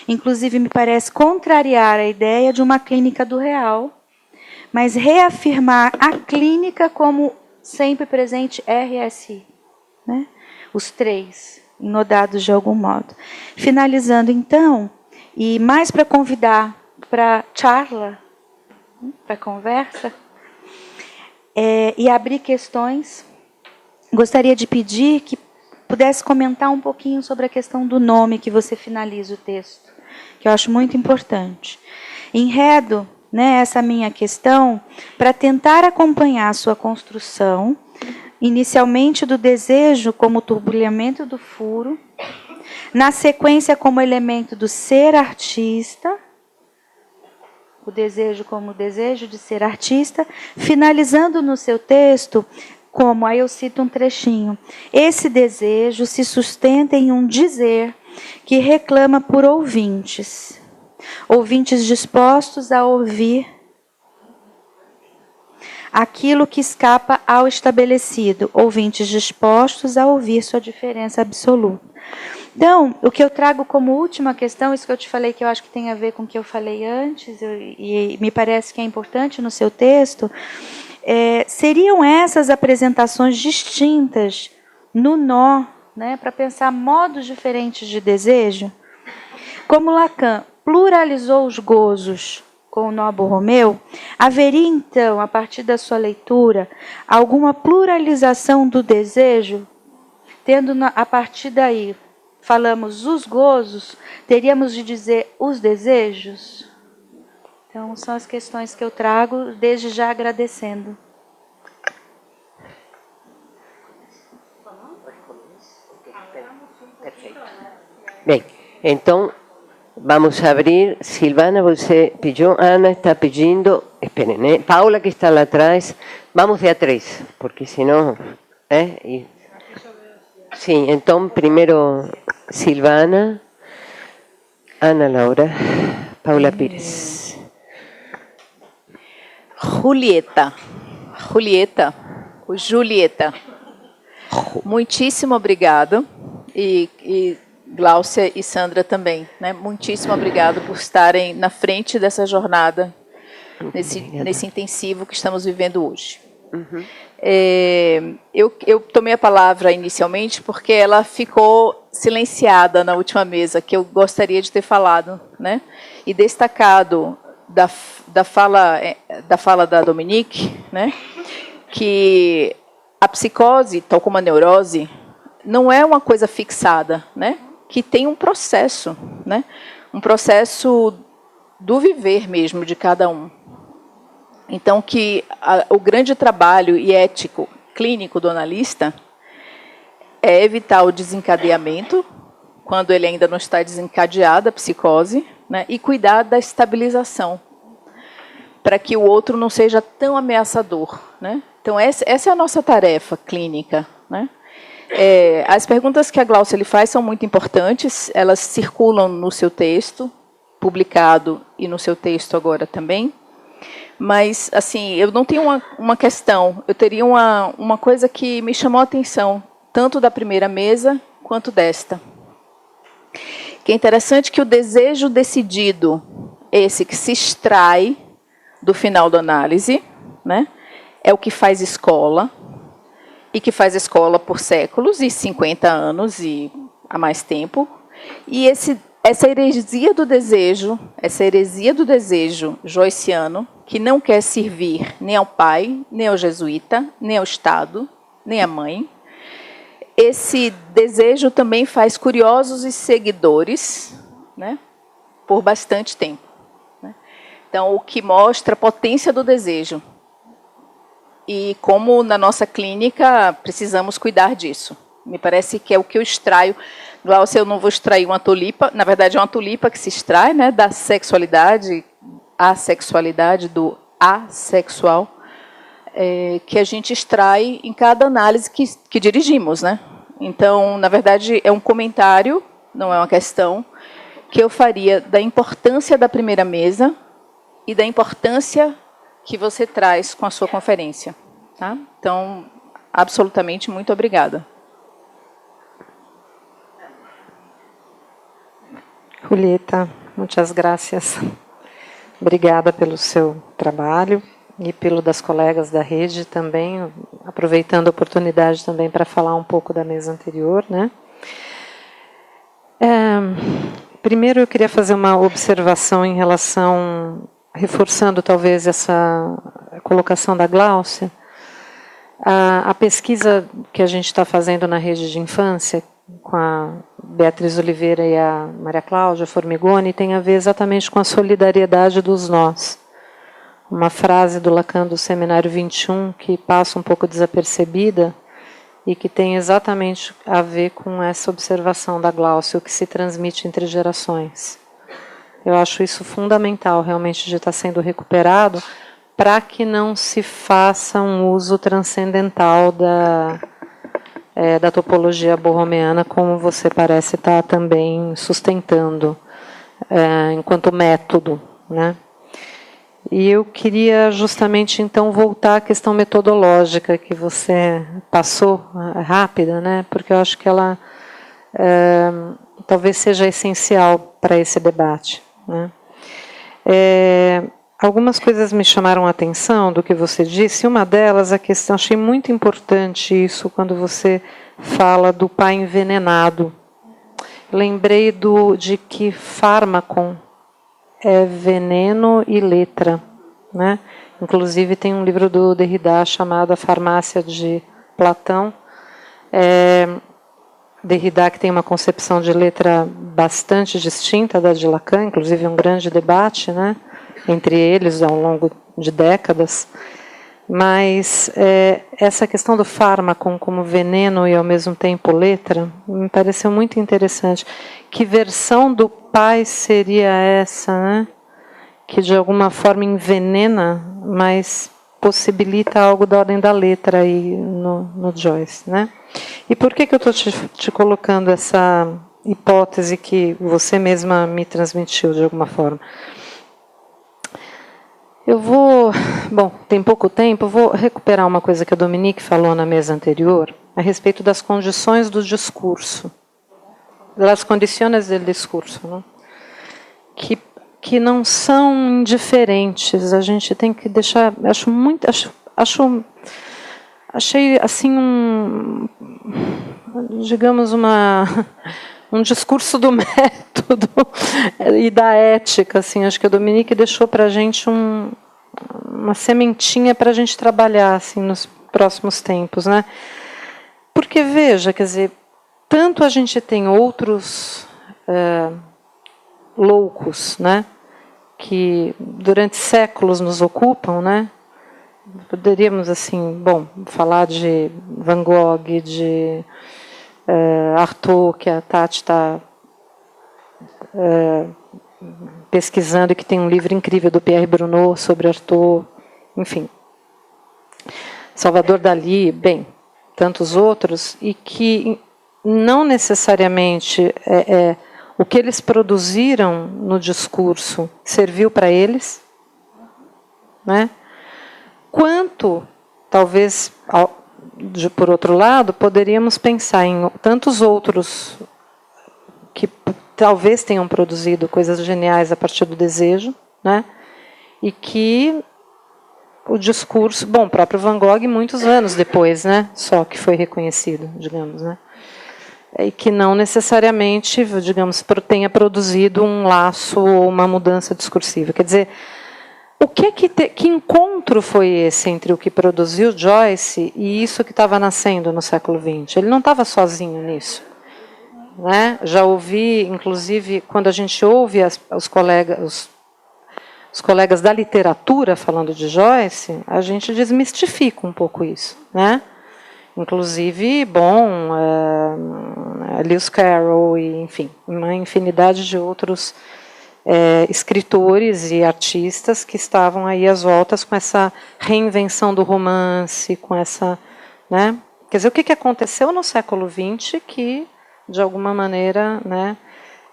Inclusive, me parece contrariar a ideia de uma clínica do real, mas reafirmar a clínica como sempre presente RSI. Né? Os três inodados de algum modo. Finalizando, então, e mais para convidar para charla, para conversa, e abrir questões, gostaria de pedir que pudesse comentar um pouquinho sobre a questão do nome que você finaliza o texto, que eu acho muito importante. Enredo, né, essa minha questão para tentar acompanhar a sua construção, inicialmente do desejo como turbilhamento do furo, na sequência como elemento do ser artista, o desejo como o desejo de ser artista, finalizando no seu texto como, aí eu cito um trechinho, esse desejo se sustenta em um dizer que reclama por ouvintes, ouvintes dispostos a ouvir aquilo que escapa ao estabelecido, ouvintes dispostos a ouvir sua diferença absoluta. Então, o que eu trago como última questão, isso que eu te falei que eu acho que tem a ver com o que eu falei antes, e me parece que é importante no seu texto, seriam essas apresentações distintas no nó, né, para pensar modos diferentes de desejo? Como Lacan pluralizou os gozos com o nó Borromeu, haveria então, a partir da sua leitura, alguma pluralização do desejo, tendo a partir daí, falamos os gozos, teríamos de dizer os desejos? Então, são as questões que eu trago, desde já agradecendo. Perfeito. Bem, então, vamos a abrir. Silvana, você pediu, Ana está pedindo, esperen, Paula que está lá atrás, vamos de a três, porque senão... Sim, então, primeiro Silvana, Ana Laura, Paula Pires. Julieta, Julieta, muitíssimo obrigado. E Gláucia e Sandra também, né? Muitíssimo obrigado por estarem na frente dessa jornada, nesse intensivo que estamos vivendo hoje. Eu tomei a palavra inicialmente porque ela ficou silenciada na última mesa, que eu gostaria de ter falado, né? E destacado da fala da Dominique, né? Que a psicose, tal como a neurose, não é uma coisa fixada, né? Que tem um processo, né? Um processo do viver mesmo de cada um. Então, que o grande trabalho e ético clínico do analista é evitar o desencadeamento, quando ele ainda não está desencadeado, a psicose, né? E cuidar da estabilização, para que o outro não seja tão ameaçador, né? Então, essa é a nossa tarefa clínica, né? As perguntas que a Gláucia lhe faz são muito importantes, elas circulam no seu texto, publicado, e no seu texto agora também. Mas, assim, eu não tenho uma questão, eu teria uma coisa que me chamou a atenção, tanto da primeira mesa quanto desta. Que é interessante que o desejo decidido, esse que se extrai do final da análise, né, é o que faz escola, e que faz escola por séculos, e 50 anos, e há mais tempo. E essa heresia do desejo joyciano, que não quer servir nem ao pai, nem ao jesuíta, nem ao Estado, nem à mãe. Esse desejo também faz curiosos e seguidores, né, por bastante tempo, né? Então, o que mostra a potência do desejo. E como na nossa clínica precisamos cuidar disso. Me parece que é o que eu extraio. Gláucia, eu não vou extrair uma tulipa, na verdade é uma tulipa que se extrai, né, da sexualidade, a sexualidade do assexual, que a gente extrai em cada análise que dirigimos, né? Então, na verdade, é um comentário, não é uma questão, que eu faria da importância da primeira mesa e da importância que você traz com a sua conferência. Tá? Então, absolutamente, muito obrigada. Julieta, muitas graças. Obrigada pelo seu trabalho e pelo das colegas da rede também, aproveitando a oportunidade também para falar um pouco da mesa anterior, né? Primeiro eu queria fazer uma observação em relação, reforçando talvez essa colocação da Gláucia, a pesquisa que a gente está fazendo na rede de infância, com a Beatriz Oliveira e a Maria Cláudia Formigoni, tem a ver exatamente com a solidariedade dos nós. Uma frase do Lacan do Seminário 21 que passa um pouco desapercebida e que tem exatamente a ver com essa observação da Gláucia, o que se transmite entre gerações. Eu acho isso fundamental, realmente, de estar sendo recuperado, para que não se faça um uso transcendental da topologia borromeana, como você parece estar também sustentando, enquanto método, né? E eu queria justamente, então, voltar à questão metodológica que você passou, rápida, né? Porque eu acho que ela talvez seja essencial para esse debate, né? Algumas coisas me chamaram a atenção do que você disse. Uma delas, a questão, achei muito importante isso, quando você fala do pai envenenado. Lembrei de que fármaco é veneno e letra, né? Inclusive tem um livro do Derrida chamado A Farmácia de Platão. Derrida, que tem uma concepção de letra bastante distinta da de Lacan, inclusive um grande debate, né, entre eles ao longo de décadas. Mas essa questão do fármaco como veneno e ao mesmo tempo letra me pareceu muito interessante. Que versão do pai seria essa, né? Que de alguma forma envenena, mas possibilita algo da ordem da letra aí no Joyce, né? E por que eu estou te colocando essa hipótese que você mesma me transmitiu de alguma forma? Bom, tem pouco tempo, eu vou recuperar uma coisa que a Dominique falou na mesa anterior, a respeito das condições do discurso. das condições do discurso, né? Que não são indiferentes. A gente tem que deixar, achei assim digamos um discurso do método e da ética, assim. Acho que a Dominique deixou para a gente uma sementinha para a gente trabalhar assim nos próximos tempos, né? Porque veja, quer dizer, tanto a gente tem outros loucos, né, que durante séculos nos ocupam, né? Poderíamos assim, bom, falar de Van Gogh, de Artaud, que a Tati está pesquisando, e que tem um livro incrível do Pierre Bruno sobre Artaud, enfim, Salvador Dalí, bem, tantos outros, e que não necessariamente o que eles produziram no discurso serviu para eles, né? Quanto, talvez, por outro lado, poderíamos pensar em tantos outros que talvez tenham produzido coisas geniais a partir do desejo, né? E que o discurso, bom, o próprio Van Gogh muitos anos depois, né? Só que foi reconhecido, digamos, né? E que não necessariamente, digamos, tenha produzido um laço ou uma mudança discursiva. Quer dizer, que encontro foi esse entre o que produziu Joyce e isso que estava nascendo no século XX? Ele não estava sozinho nisso, né? Já ouvi, inclusive, quando a gente ouve os colegas da literatura falando de Joyce, a gente desmistifica um pouco isso, né? Inclusive, bom, Lewis Carroll e, enfim, uma infinidade de outros escritores e artistas que estavam aí às voltas com essa reinvenção do romance, com essa, né? Quer dizer, o que aconteceu no século XX que, de alguma maneira, né,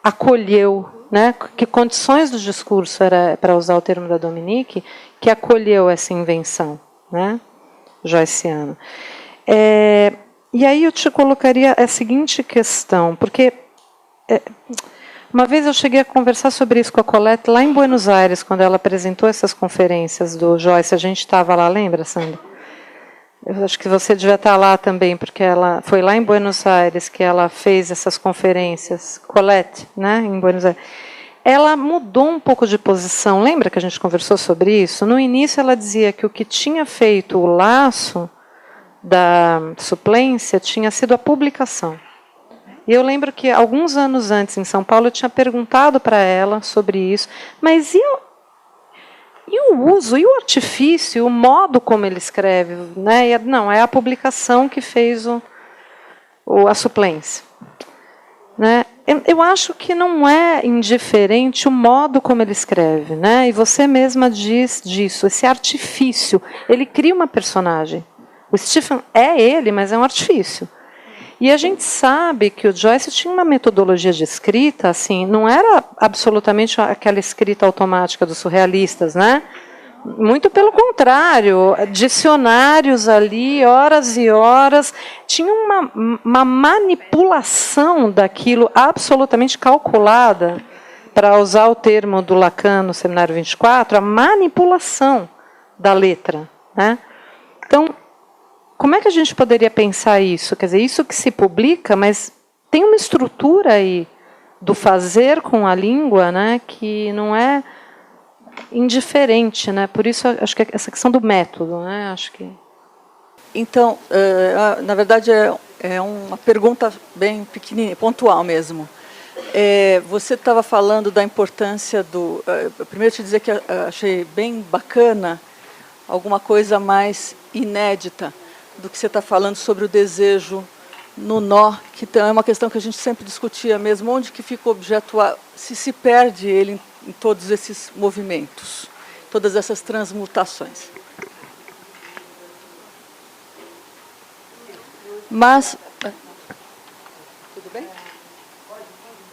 acolheu, né? Que condições do discurso era, para usar o termo da Dominique, que acolheu essa invenção, né, joyciana. E aí eu te colocaria a seguinte questão, porque uma vez eu cheguei a conversar sobre isso com a Colette lá em Buenos Aires, quando ela apresentou essas conferências do Joyce. A gente estava lá, lembra, Sandra? Eu acho que você devia estar lá também, porque ela foi lá em Buenos Aires que ela fez essas conferências. Colette, né, em Buenos Aires. Ela mudou um pouco de posição. Lembra que a gente conversou sobre isso? No início ela dizia que o que tinha feito o laço da suplência tinha sido a publicação. E eu lembro que alguns anos antes, em São Paulo, eu tinha perguntado para ela sobre isso, mas e o uso, e o artifício, o modo como ele escreve? Né? Não, é a publicação que fez a suplência. Né? Eu acho que não é indiferente o modo como ele escreve, né? E você mesma diz disso, esse artifício, ele cria uma personagem. O Stephen é ele, mas é um artifício. E a gente sabe que o Joyce tinha uma metodologia de escrita, assim, não era absolutamente aquela escrita automática dos surrealistas, né? Muito pelo contrário, dicionários ali, horas e horas, tinha uma manipulação daquilo absolutamente calculada, para usar o termo do Lacan no Seminário 24, a manipulação da letra, né? Então, como é que a gente poderia pensar isso? Quer dizer, isso que se publica, mas tem uma estrutura aí do fazer com a língua, né, que não é indiferente, né? Por isso acho que essa questão do método, né? Acho que. Então, na verdade é uma pergunta bem pequenininha, pontual mesmo. Você estava falando da importância do. Primeiro te dizer que achei bem bacana alguma coisa mais inédita do que você está falando sobre o desejo no nó, que é uma questão que a gente sempre discutia mesmo, onde que fica o objeto, se perde ele em todos esses movimentos, todas essas transmutações. Mas... Tudo bem?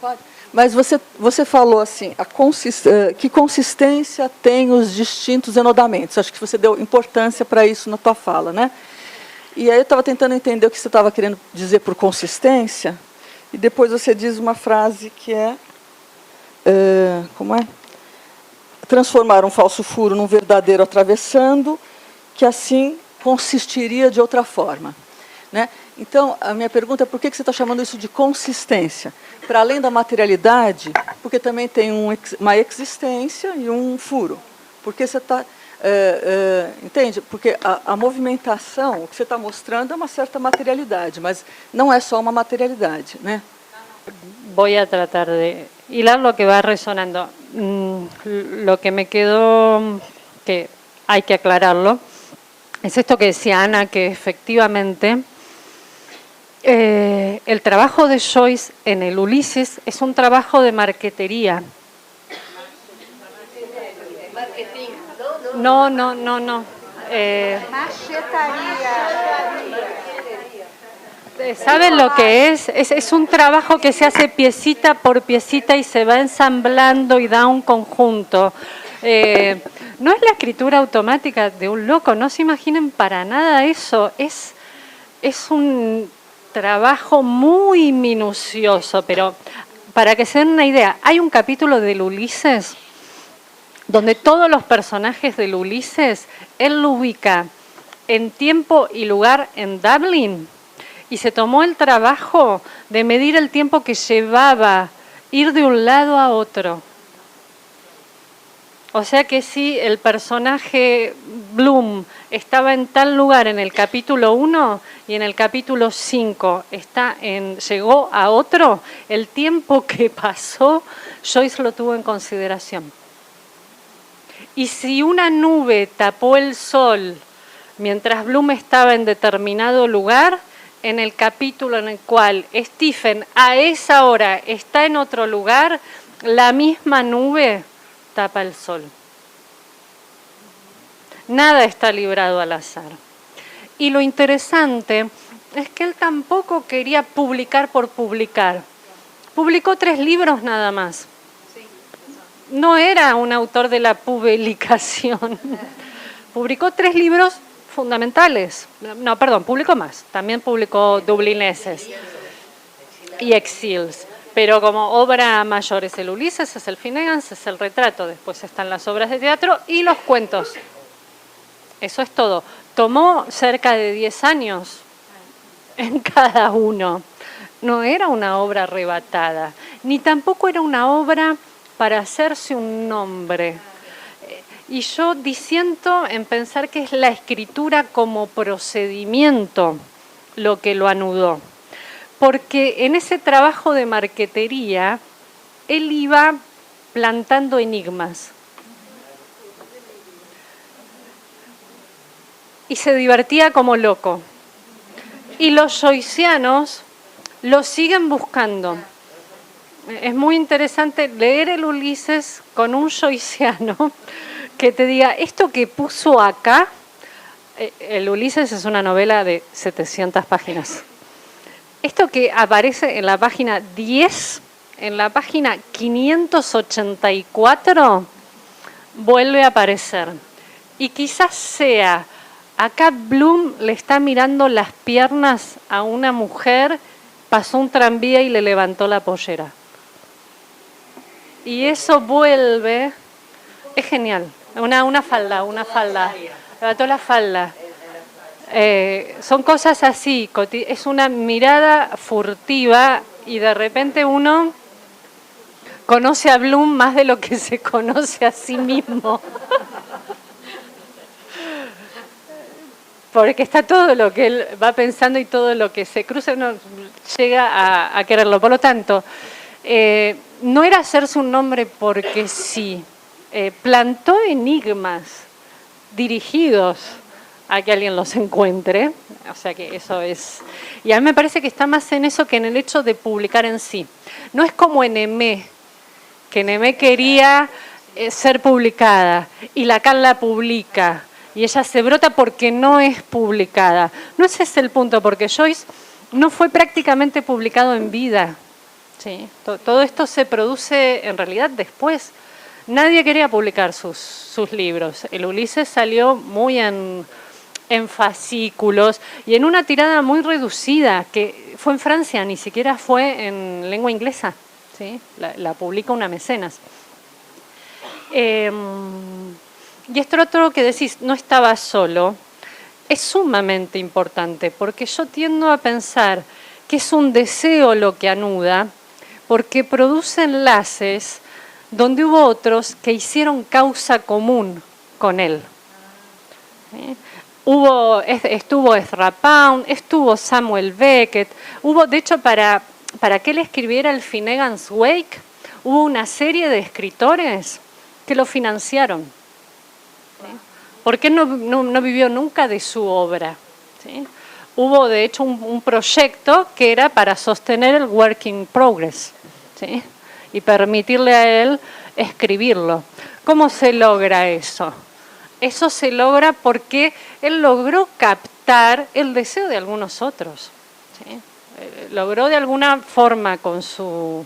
Pode. Mas você falou assim, que consistência tem os distintos enodamentos. Acho que você deu importância para isso na tua fala, né? E aí eu estava tentando entender o que você estava querendo dizer por consistência, e depois você diz uma frase que é, como é? Transformar um falso furo num verdadeiro atravessando, que assim consistiria de outra forma. Né? Então, a minha pergunta é por que você está chamando isso de consistência? Para além da materialidade, porque também tem uma existência e um furo. Porque você está... entende? Porque a movimentação, o que você está mostrando é uma certa materialidade, mas não é só uma materialidade. Né? Voy a tratar de hilar lo que va resonando. Lo que me quedó, que hay que aclararlo, es esto que decía Ana, que efectivamente el trabajo de Joyce en el Ulises es un trabajo de marquetería. No. ¿Saben lo que es? Es un trabajo que se hace piecita por piecita y se va ensamblando y da un conjunto. No es la escritura automática de un loco, no se imaginen para nada eso. Es un trabajo muy minucioso, pero para que se den una idea, hay un capítulo del Ulises donde todos los personajes del Ulises, él lo ubica en tiempo y lugar en Dublín, y se tomó el trabajo de medir el tiempo que llevaba ir de un lado a otro. O sea que si el personaje Bloom estaba en tal lugar en el capítulo 1 y en el capítulo 5 llegó a otro, el tiempo que pasó, Joyce lo tuvo en consideración. Y si una nube tapó el sol mientras Bloom estaba en determinado lugar, en el capítulo en el cual Stephen a esa hora está en otro lugar, la misma nube tapa el sol. Nada está librado al azar. Y lo interesante es que él tampoco quería publicar por publicar. Publicó 3 libros nada más. No era un autor de la publicación. Publicó 3 libros fundamentales. No, perdón, publicó más. También publicó Dublineses y Exiles. Pero como obra mayor es el Ulises, es el Finnegans, es el retrato. Después están las obras de teatro y los cuentos. Eso es todo. Tomó cerca de 10 años en cada uno. No era una obra arrebatada, ni tampoco era una obra para hacerse un nombre. Y yo disiento en pensar que es la escritura como procedimiento lo que lo anudó. Porque en ese trabajo de marquetería, él iba plantando enigmas. Y se divertía como loco. Y los joycianos lo siguen buscando. Es muy interesante leer el Ulises con un joyciano que te diga, esto que puso acá, el Ulises es una novela de 700 páginas. Esto que aparece en la página 10, en la página 584, vuelve a aparecer. Y quizás sea, acá Bloom le está mirando las piernas a una mujer, pasó un tranvía y le levantó la pollera. Y eso vuelve, es genial, una falda, levantó la falda. Son cosas así, es una mirada furtiva y de repente uno conoce a Bloom más de lo que se conoce a sí mismo. Porque está todo lo que él va pensando y todo lo que se cruza, uno llega a quererlo. Por lo tanto, no era hacerse un nombre porque sí, plantó enigmas dirigidos a que alguien los encuentre, o sea que eso es... Y a mí me parece que está más en eso que en el hecho de publicar en sí. No es como en Aimée, que en Aimée quería ser publicada y Lacan la publica y ella se brota porque no es publicada. No ese es el punto, porque Joyce no fue prácticamente publicado en vida. ¿Sí? Todo esto se produce en realidad después. Nadie quería publicar sus libros. El Ulises salió muy en en fascículos y en una tirada muy reducida, que fue en Francia, ni siquiera fue en lengua inglesa, ¿sí? La publica una mecenas. Y esto otro que decís, no estaba solo, es sumamente importante, porque yo tiendo a pensar que es un deseo lo que anuda, porque produce enlaces donde hubo otros que hicieron causa común con él. ¿Sí? Estuvo Ezra Pound, estuvo Samuel Beckett, de hecho, para que él escribiera el Finnegan's Wake, hubo una serie de escritores que lo financiaron. ¿Sí? Porque él no vivió nunca de su obra. ¿Sí? Hubo, de hecho, un proyecto que era para sostener el work in progress, ¿sí? Y permitirle a él escribirlo. ¿Cómo se logra eso? Eso se logra porque él logró captar el deseo de algunos otros. ¿Sí? Logró de alguna forma con su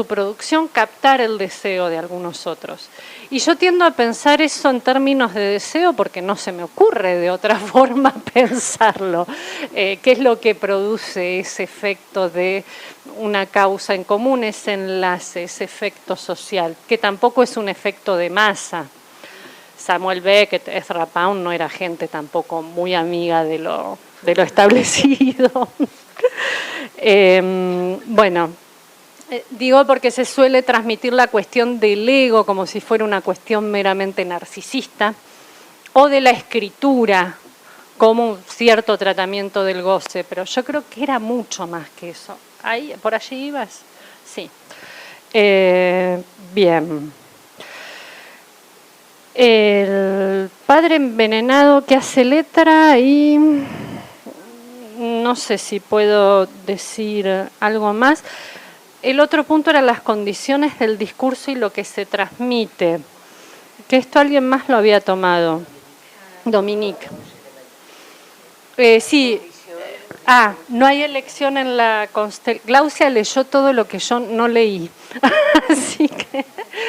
producción captar el deseo de algunos otros. Y yo tiendo a pensar eso en términos de deseo porque no se me ocurre de otra forma pensarlo. ¿Qué es lo que produce ese efecto de una causa en común, ese enlace, ese efecto social, que tampoco es un efecto de masa? Samuel Beckett, Ezra Pound no era gente tampoco muy amiga de lo establecido. Bueno, digo porque se suele transmitir la cuestión del ego como si fuera una cuestión meramente narcisista, o de la escritura como un cierto tratamiento del goce, pero yo creo que era mucho más que eso. ¿Por allí ibas? Sí. Bien. El padre envenenado que hace letra y no sé si puedo decir algo más. El otro punto era las condiciones del discurso y lo que se transmite. Que esto alguien más lo había tomado. Dominique. Sí. No hay elección en la constelación. Glaucia leyó todo lo que yo no leí. Así que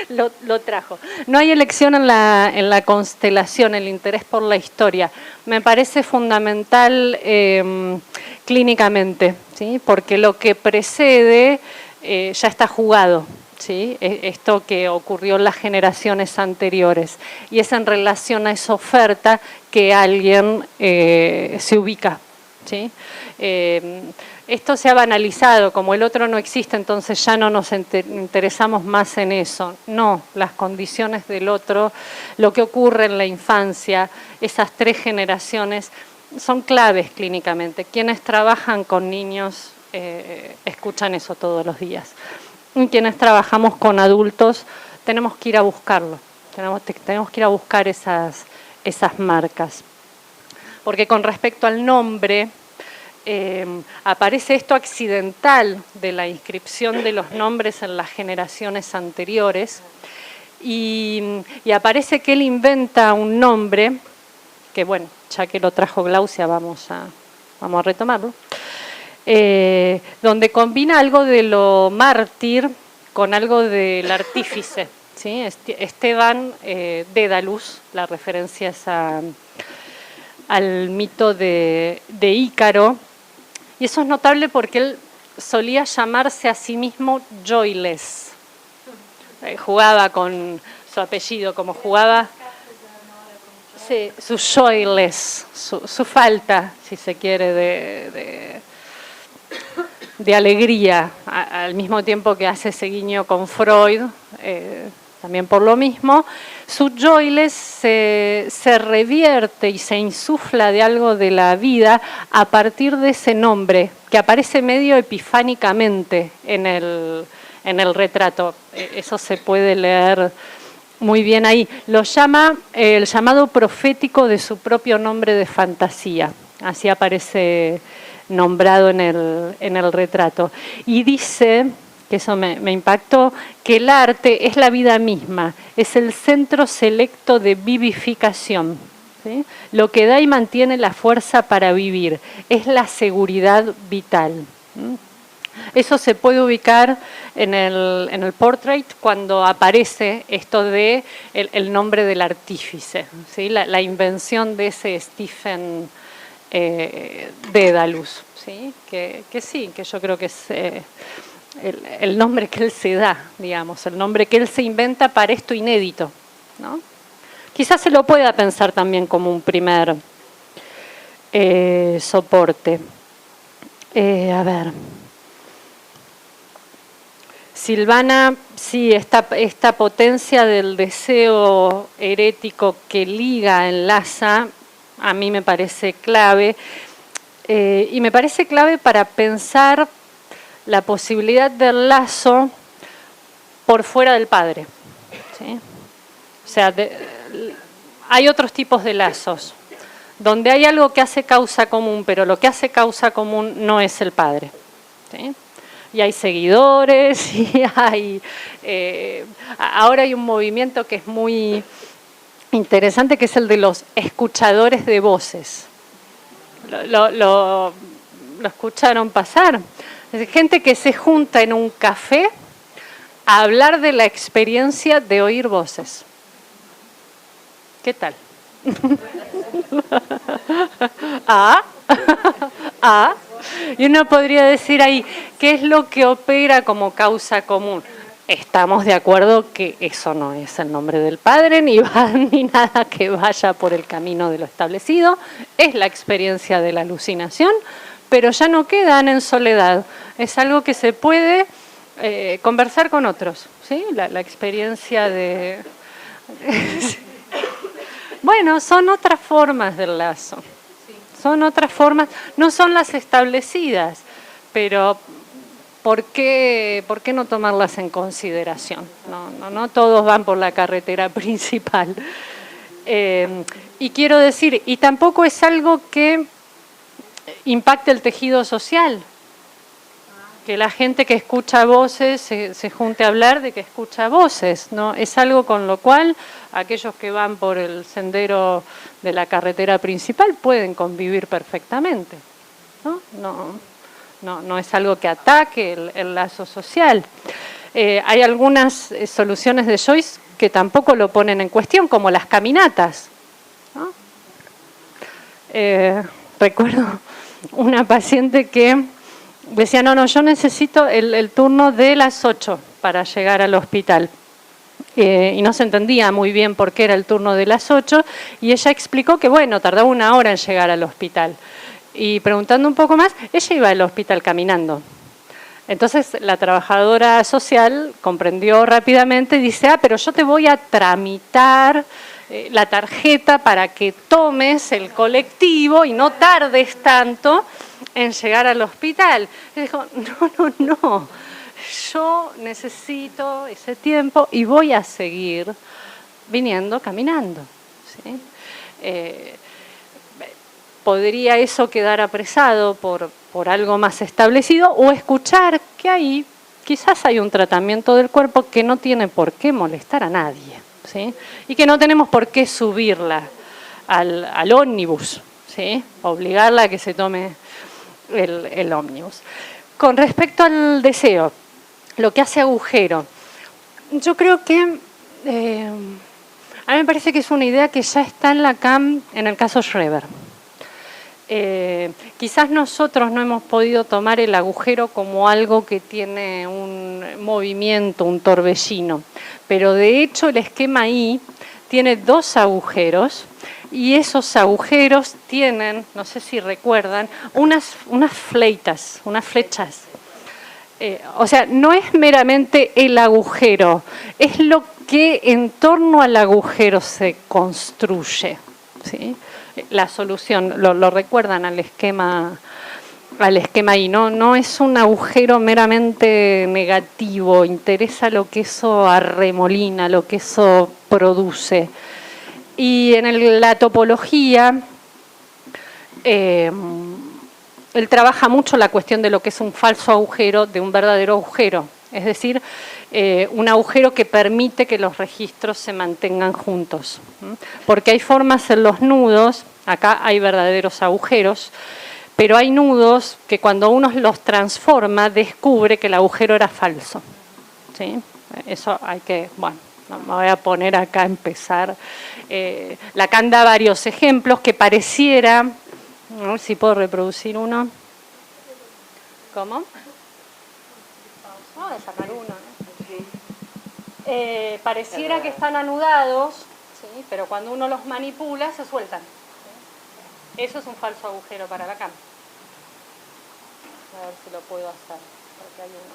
lo trajo. No hay elección en la constelación, el interés por la historia. Me parece fundamental clínicamente, ¿sí? Porque lo que precede ya está jugado, ¿sí? Esto que ocurrió en las generaciones anteriores. Y es en relación a esa oferta que alguien se ubica, ¿sí? Esto se ha banalizado, como el otro no existe, entonces ya no nos interesamos más en eso. No, las condiciones del otro, lo que ocurre en la infancia, esas 3 generaciones, son claves clínicamente. Quienes trabajan con niños escuchan eso todos los días. Y quienes trabajamos con adultos tenemos que ir a buscarlo, tenemos que ir a buscar esas marcas. Porque con respecto al nombre, aparece esto accidental de la inscripción de los nombres en las generaciones anteriores y aparece que él inventa un nombre, que bueno, ya que lo trajo Glaucia vamos a retomarlo, donde combina algo de lo mártir con algo del artífice, ¿sí? Esteban Dédalus, la referencia es al mito de Ícaro, y eso es notable porque él solía llamarse a sí mismo Joyless. Jugaba con su apellido, como jugaba sí, su joyless, su falta, si se quiere, de alegría, al mismo tiempo que hace ese guiño con Freud, también por lo mismo. Su joyless se revierte y se insufla de algo de la vida a partir de ese nombre, que aparece medio epifánicamente en el retrato. Eso se puede leer muy bien ahí. Lo llama el llamado profético de su propio nombre de fantasía. Así aparece nombrado en el retrato. Y dice, que eso me impactó, que el arte es la vida misma, es el centro selecto de vivificación, ¿sí? Lo que da y mantiene la fuerza para vivir, es la seguridad vital. Eso se puede ubicar en el portrait cuando aparece esto de el nombre del artífice, ¿sí? La invención de ese Stephen Dedalus, ¿sí? Que sí, que yo creo que es el nombre que él se da, digamos, el nombre que él se inventa para esto inédito, ¿no? Quizás se lo pueda pensar también como un primer soporte. A ver. Silvana, sí, esta potencia del deseo herético que liga, enlaza, a mí me parece clave. Y me parece clave para pensar la posibilidad del lazo por fuera del padre, ¿sí? O sea, hay otros tipos de lazos, donde hay algo que hace causa común, pero lo que hace causa común no es el padre, ¿sí? Y hay seguidores, y hay... ahora hay un movimiento que es muy interesante, que es el de los escuchadores de voces. Lo escucharon pasar. Es gente que se junta en un café a hablar de la experiencia de oír voces. ¿Qué tal? Y uno podría decir ahí, ¿qué es lo que opera como causa común? Estamos de acuerdo que eso no es el nombre del Padre, ni nada que vaya por el camino de lo establecido, es la experiencia de la alucinación, pero ya no quedan en soledad, es algo que se puede conversar con otros, ¿sí? La experiencia de... Bueno, son otras formas del lazo, son otras formas, no son las establecidas, pero ¿por qué no tomarlas en consideración? No todos van por la carretera principal. Y quiero decir, y tampoco es algo que impacte el tejido social, que la gente que escucha voces se junte a hablar de que escucha voces, ¿no? Es algo con lo cual aquellos que van por el sendero de la carretera principal pueden convivir perfectamente, ¿no? No es algo que ataque el lazo social. Hay algunas soluciones de Joyce que tampoco lo ponen en cuestión, como las caminatas, ¿no? Recuerdo una paciente que decía, no, yo necesito el turno de las 8 para llegar al hospital. Y no se entendía muy bien por qué era el turno de las 8, y ella explicó que, bueno, tardaba 1 hora en llegar al hospital. Y preguntando un poco más, ella iba al hospital caminando. Entonces la trabajadora social comprendió rápidamente y dice, pero yo te voy a tramitar la tarjeta para que tomes el colectivo y no tardes tanto en llegar al hospital. Y dijo, no, yo necesito ese tiempo y voy a seguir viniendo caminando, ¿sí? Podría eso quedar apresado por algo más establecido, o escuchar que ahí quizás hay un tratamiento del cuerpo que no tiene por qué molestar a nadie, ¿sí? Y que no tenemos por qué subirla al ómnibus, ¿sí? Obligarla a que se tome el ómnibus. Con respecto al deseo, lo que hace agujero, yo creo que a mí me parece que es una idea que ya está en Lacan en el caso Schreber. Quizás nosotros no hemos podido tomar el agujero como algo que tiene un movimiento, un torbellino, pero de hecho el esquema I tiene 2 agujeros, y esos agujeros tienen, no sé si recuerdan, unas flechas. O sea, no es meramente el agujero, es lo que en torno al agujero se construye, ¿sí? La solución, lo recuerdan al esquema I, no es un agujero meramente negativo, interesa lo que eso arremolina, lo que eso produce. Y en la topología, él trabaja mucho la cuestión de lo que es un falso agujero de un verdadero agujero, es decir, un agujero que permite que los registros se mantengan juntos. Porque hay formas en los nudos, acá hay verdaderos agujeros, pero hay nudos que cuando uno los transforma descubre que el agujero era falso. ¿Sí? Eso hay que, bueno, no me voy a poner acá a empezar. Lacan da varios ejemplos que pareciera, a ver si puedo reproducir uno. ¿Cómo? Vamos a desarmar uno, ¿no? Pareciera que están anudados, ¿sí? Pero cuando uno los manipula se sueltan. ¿Sí? Eso es un falso agujero para Lacan. A ver si lo puedo hacer, porque hay uno.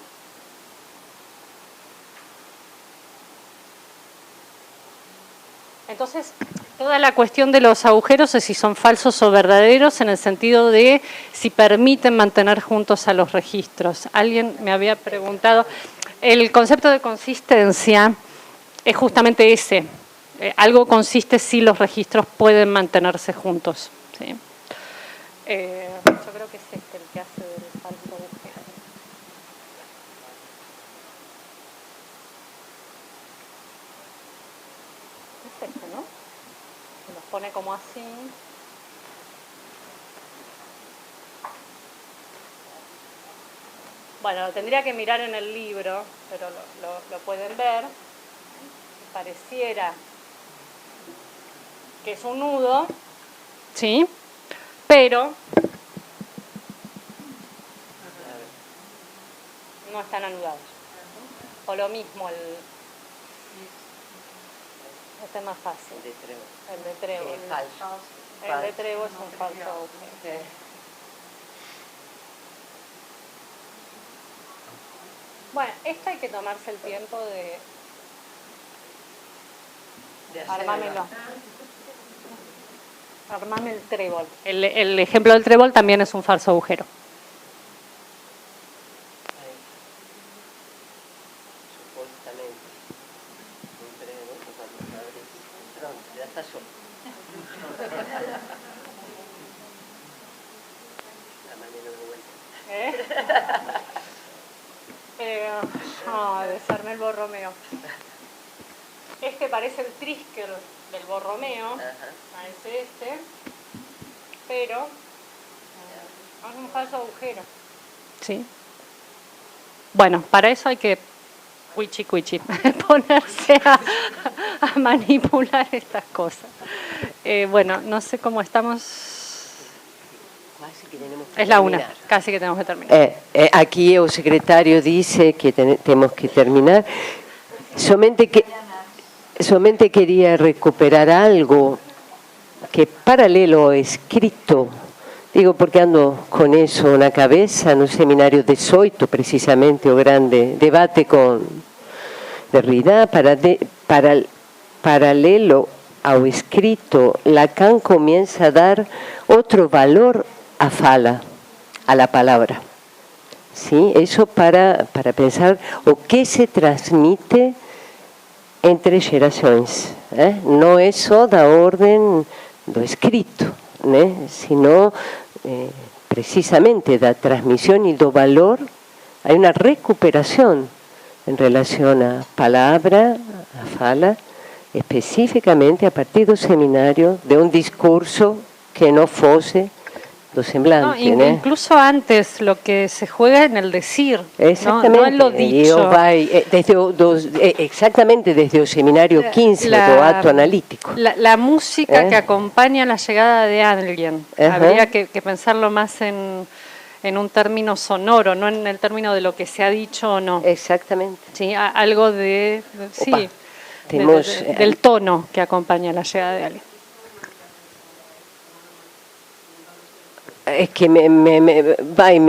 Entonces, toda la cuestión de los agujeros es si son falsos o verdaderos en el sentido de si permiten mantener juntos a los registros. Alguien me había preguntado, el concepto de consistencia es justamente ese. Algo consiste si los registros pueden mantenerse juntos. ¿Sí? Yo creo que es este el que hace del falso agujero. Es este, ¿no? Se los pone como así. Bueno, lo tendría que mirar en el libro, pero lo pueden ver. Pareciera que es un nudo, ¿sí? Pero no están anudados. O lo mismo, este es más fácil. El de Trevo. El de Trevo es un falso agujero. Bueno, esto hay que tomarse el tiempo de armármelo. Armame el trébol. El ejemplo del trébol también es un falso agujero. Supuestamente. Un trébol, cuando abres, pronto, ya está solo. La manera de vuelta. Desarmé el Borromeo. Este parece el Trisker del Borromeo, parece este, pero es un falso agujero. ¿Sí? Bueno, para eso hay que cuichi, ponerse a manipular estas cosas. Bueno, no sé cómo estamos. Es la una, casi que tenemos que terminar. Aquí el secretario dice que tenemos que terminar. Somente quería recuperar algo que paralelo escrito, digo porque ando con eso en la cabeza, en un seminario de 18 precisamente, o grande debate con Derrida, paralelo ao escrito, Lacan comienza a dar otro valor a fala, a la palabra. ¿Sí? Eso para pensar o que se transmite entre xerações. Não é só da ordem do escrito, sino precisamente da transmisión y do valor. Hay una recuperación en relación a palabra, a fala, específicamente a partir do seminario de un discurso que no fosse do semblante. No, incluso antes, lo que se juega en el decir, exactamente, no en lo dicho. Exactamente desde el seminario 15 do acto analítico. La música que acompaña la llegada de alguien. Habría que pensarlo más en un término sonoro, no en el término de lo que se ha dicho o no. Exactamente. Sí, algo del tono que acompaña la llegada de alguien. Es que vai.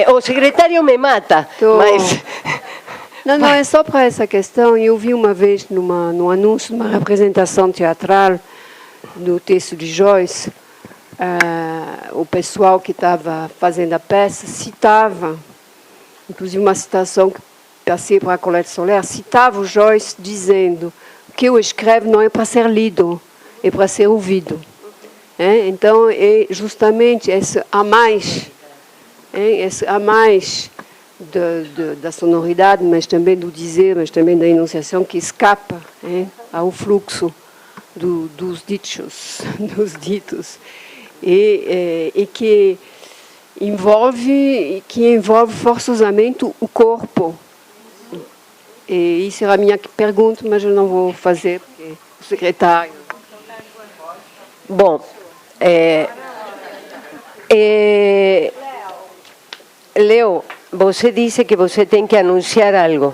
O secretário me mata. Mas... Não, é só para essa questão. Eu vi uma vez num anúncio, numa representação teatral do texto de Joyce, o pessoal que estava fazendo a peça citava, inclusive uma citação que passei para a Colette Soler, citava o Joyce dizendo que eu escrevo não é para ser lido, é para ser ouvido. Então, é justamente esse a mais, da sonoridade, mas também do dizer, mas também da enunciação que escapa ao fluxo dos ditos. e que envolve forçosamente o corpo. E isso era a minha pergunta, mas eu não vou fazer, porque o secretário... Bom, Leo, você disse que você tem que anunciar algo.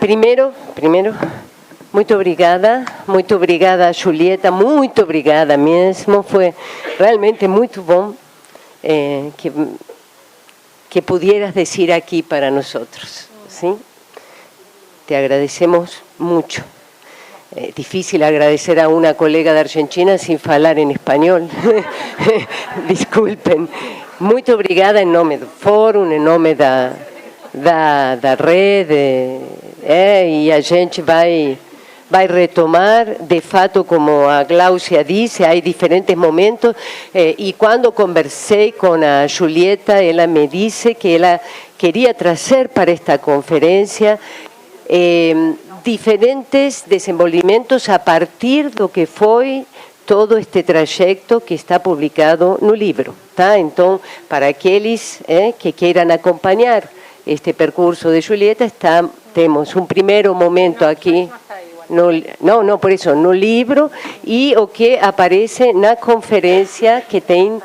Primeiro, muito obrigada, Julieta, muito obrigada mesmo, foi realmente muito bom que pudieras decir aqui para nós, ¿sí? Te agradecemos mucho. Es difícil agradecer a una colega de Argentina sin falar en español. Disculpen. Muito obrigada em nome do fórum, em nome da rede, e a gente vai retomar, de fato, como a Gláucia disse, há diferentes momentos, e quando conversei com a Julieta, ela me disse que ela queria trazer para esta conferência diferentes desenvolvimentos a partir do que foi todo este trayecto que está publicado no livro, tá? Então, para aqueles que queiram acompanhar este percurso de Julieta, temos um primeiro momento aqui, por isso, no livro, e o que aparece na conferência, que tem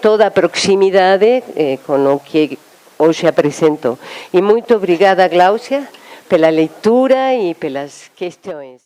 toda a proximidade com o que hoje apresentou. E muito obrigada, Gláucia, pela leitura e pelas questões.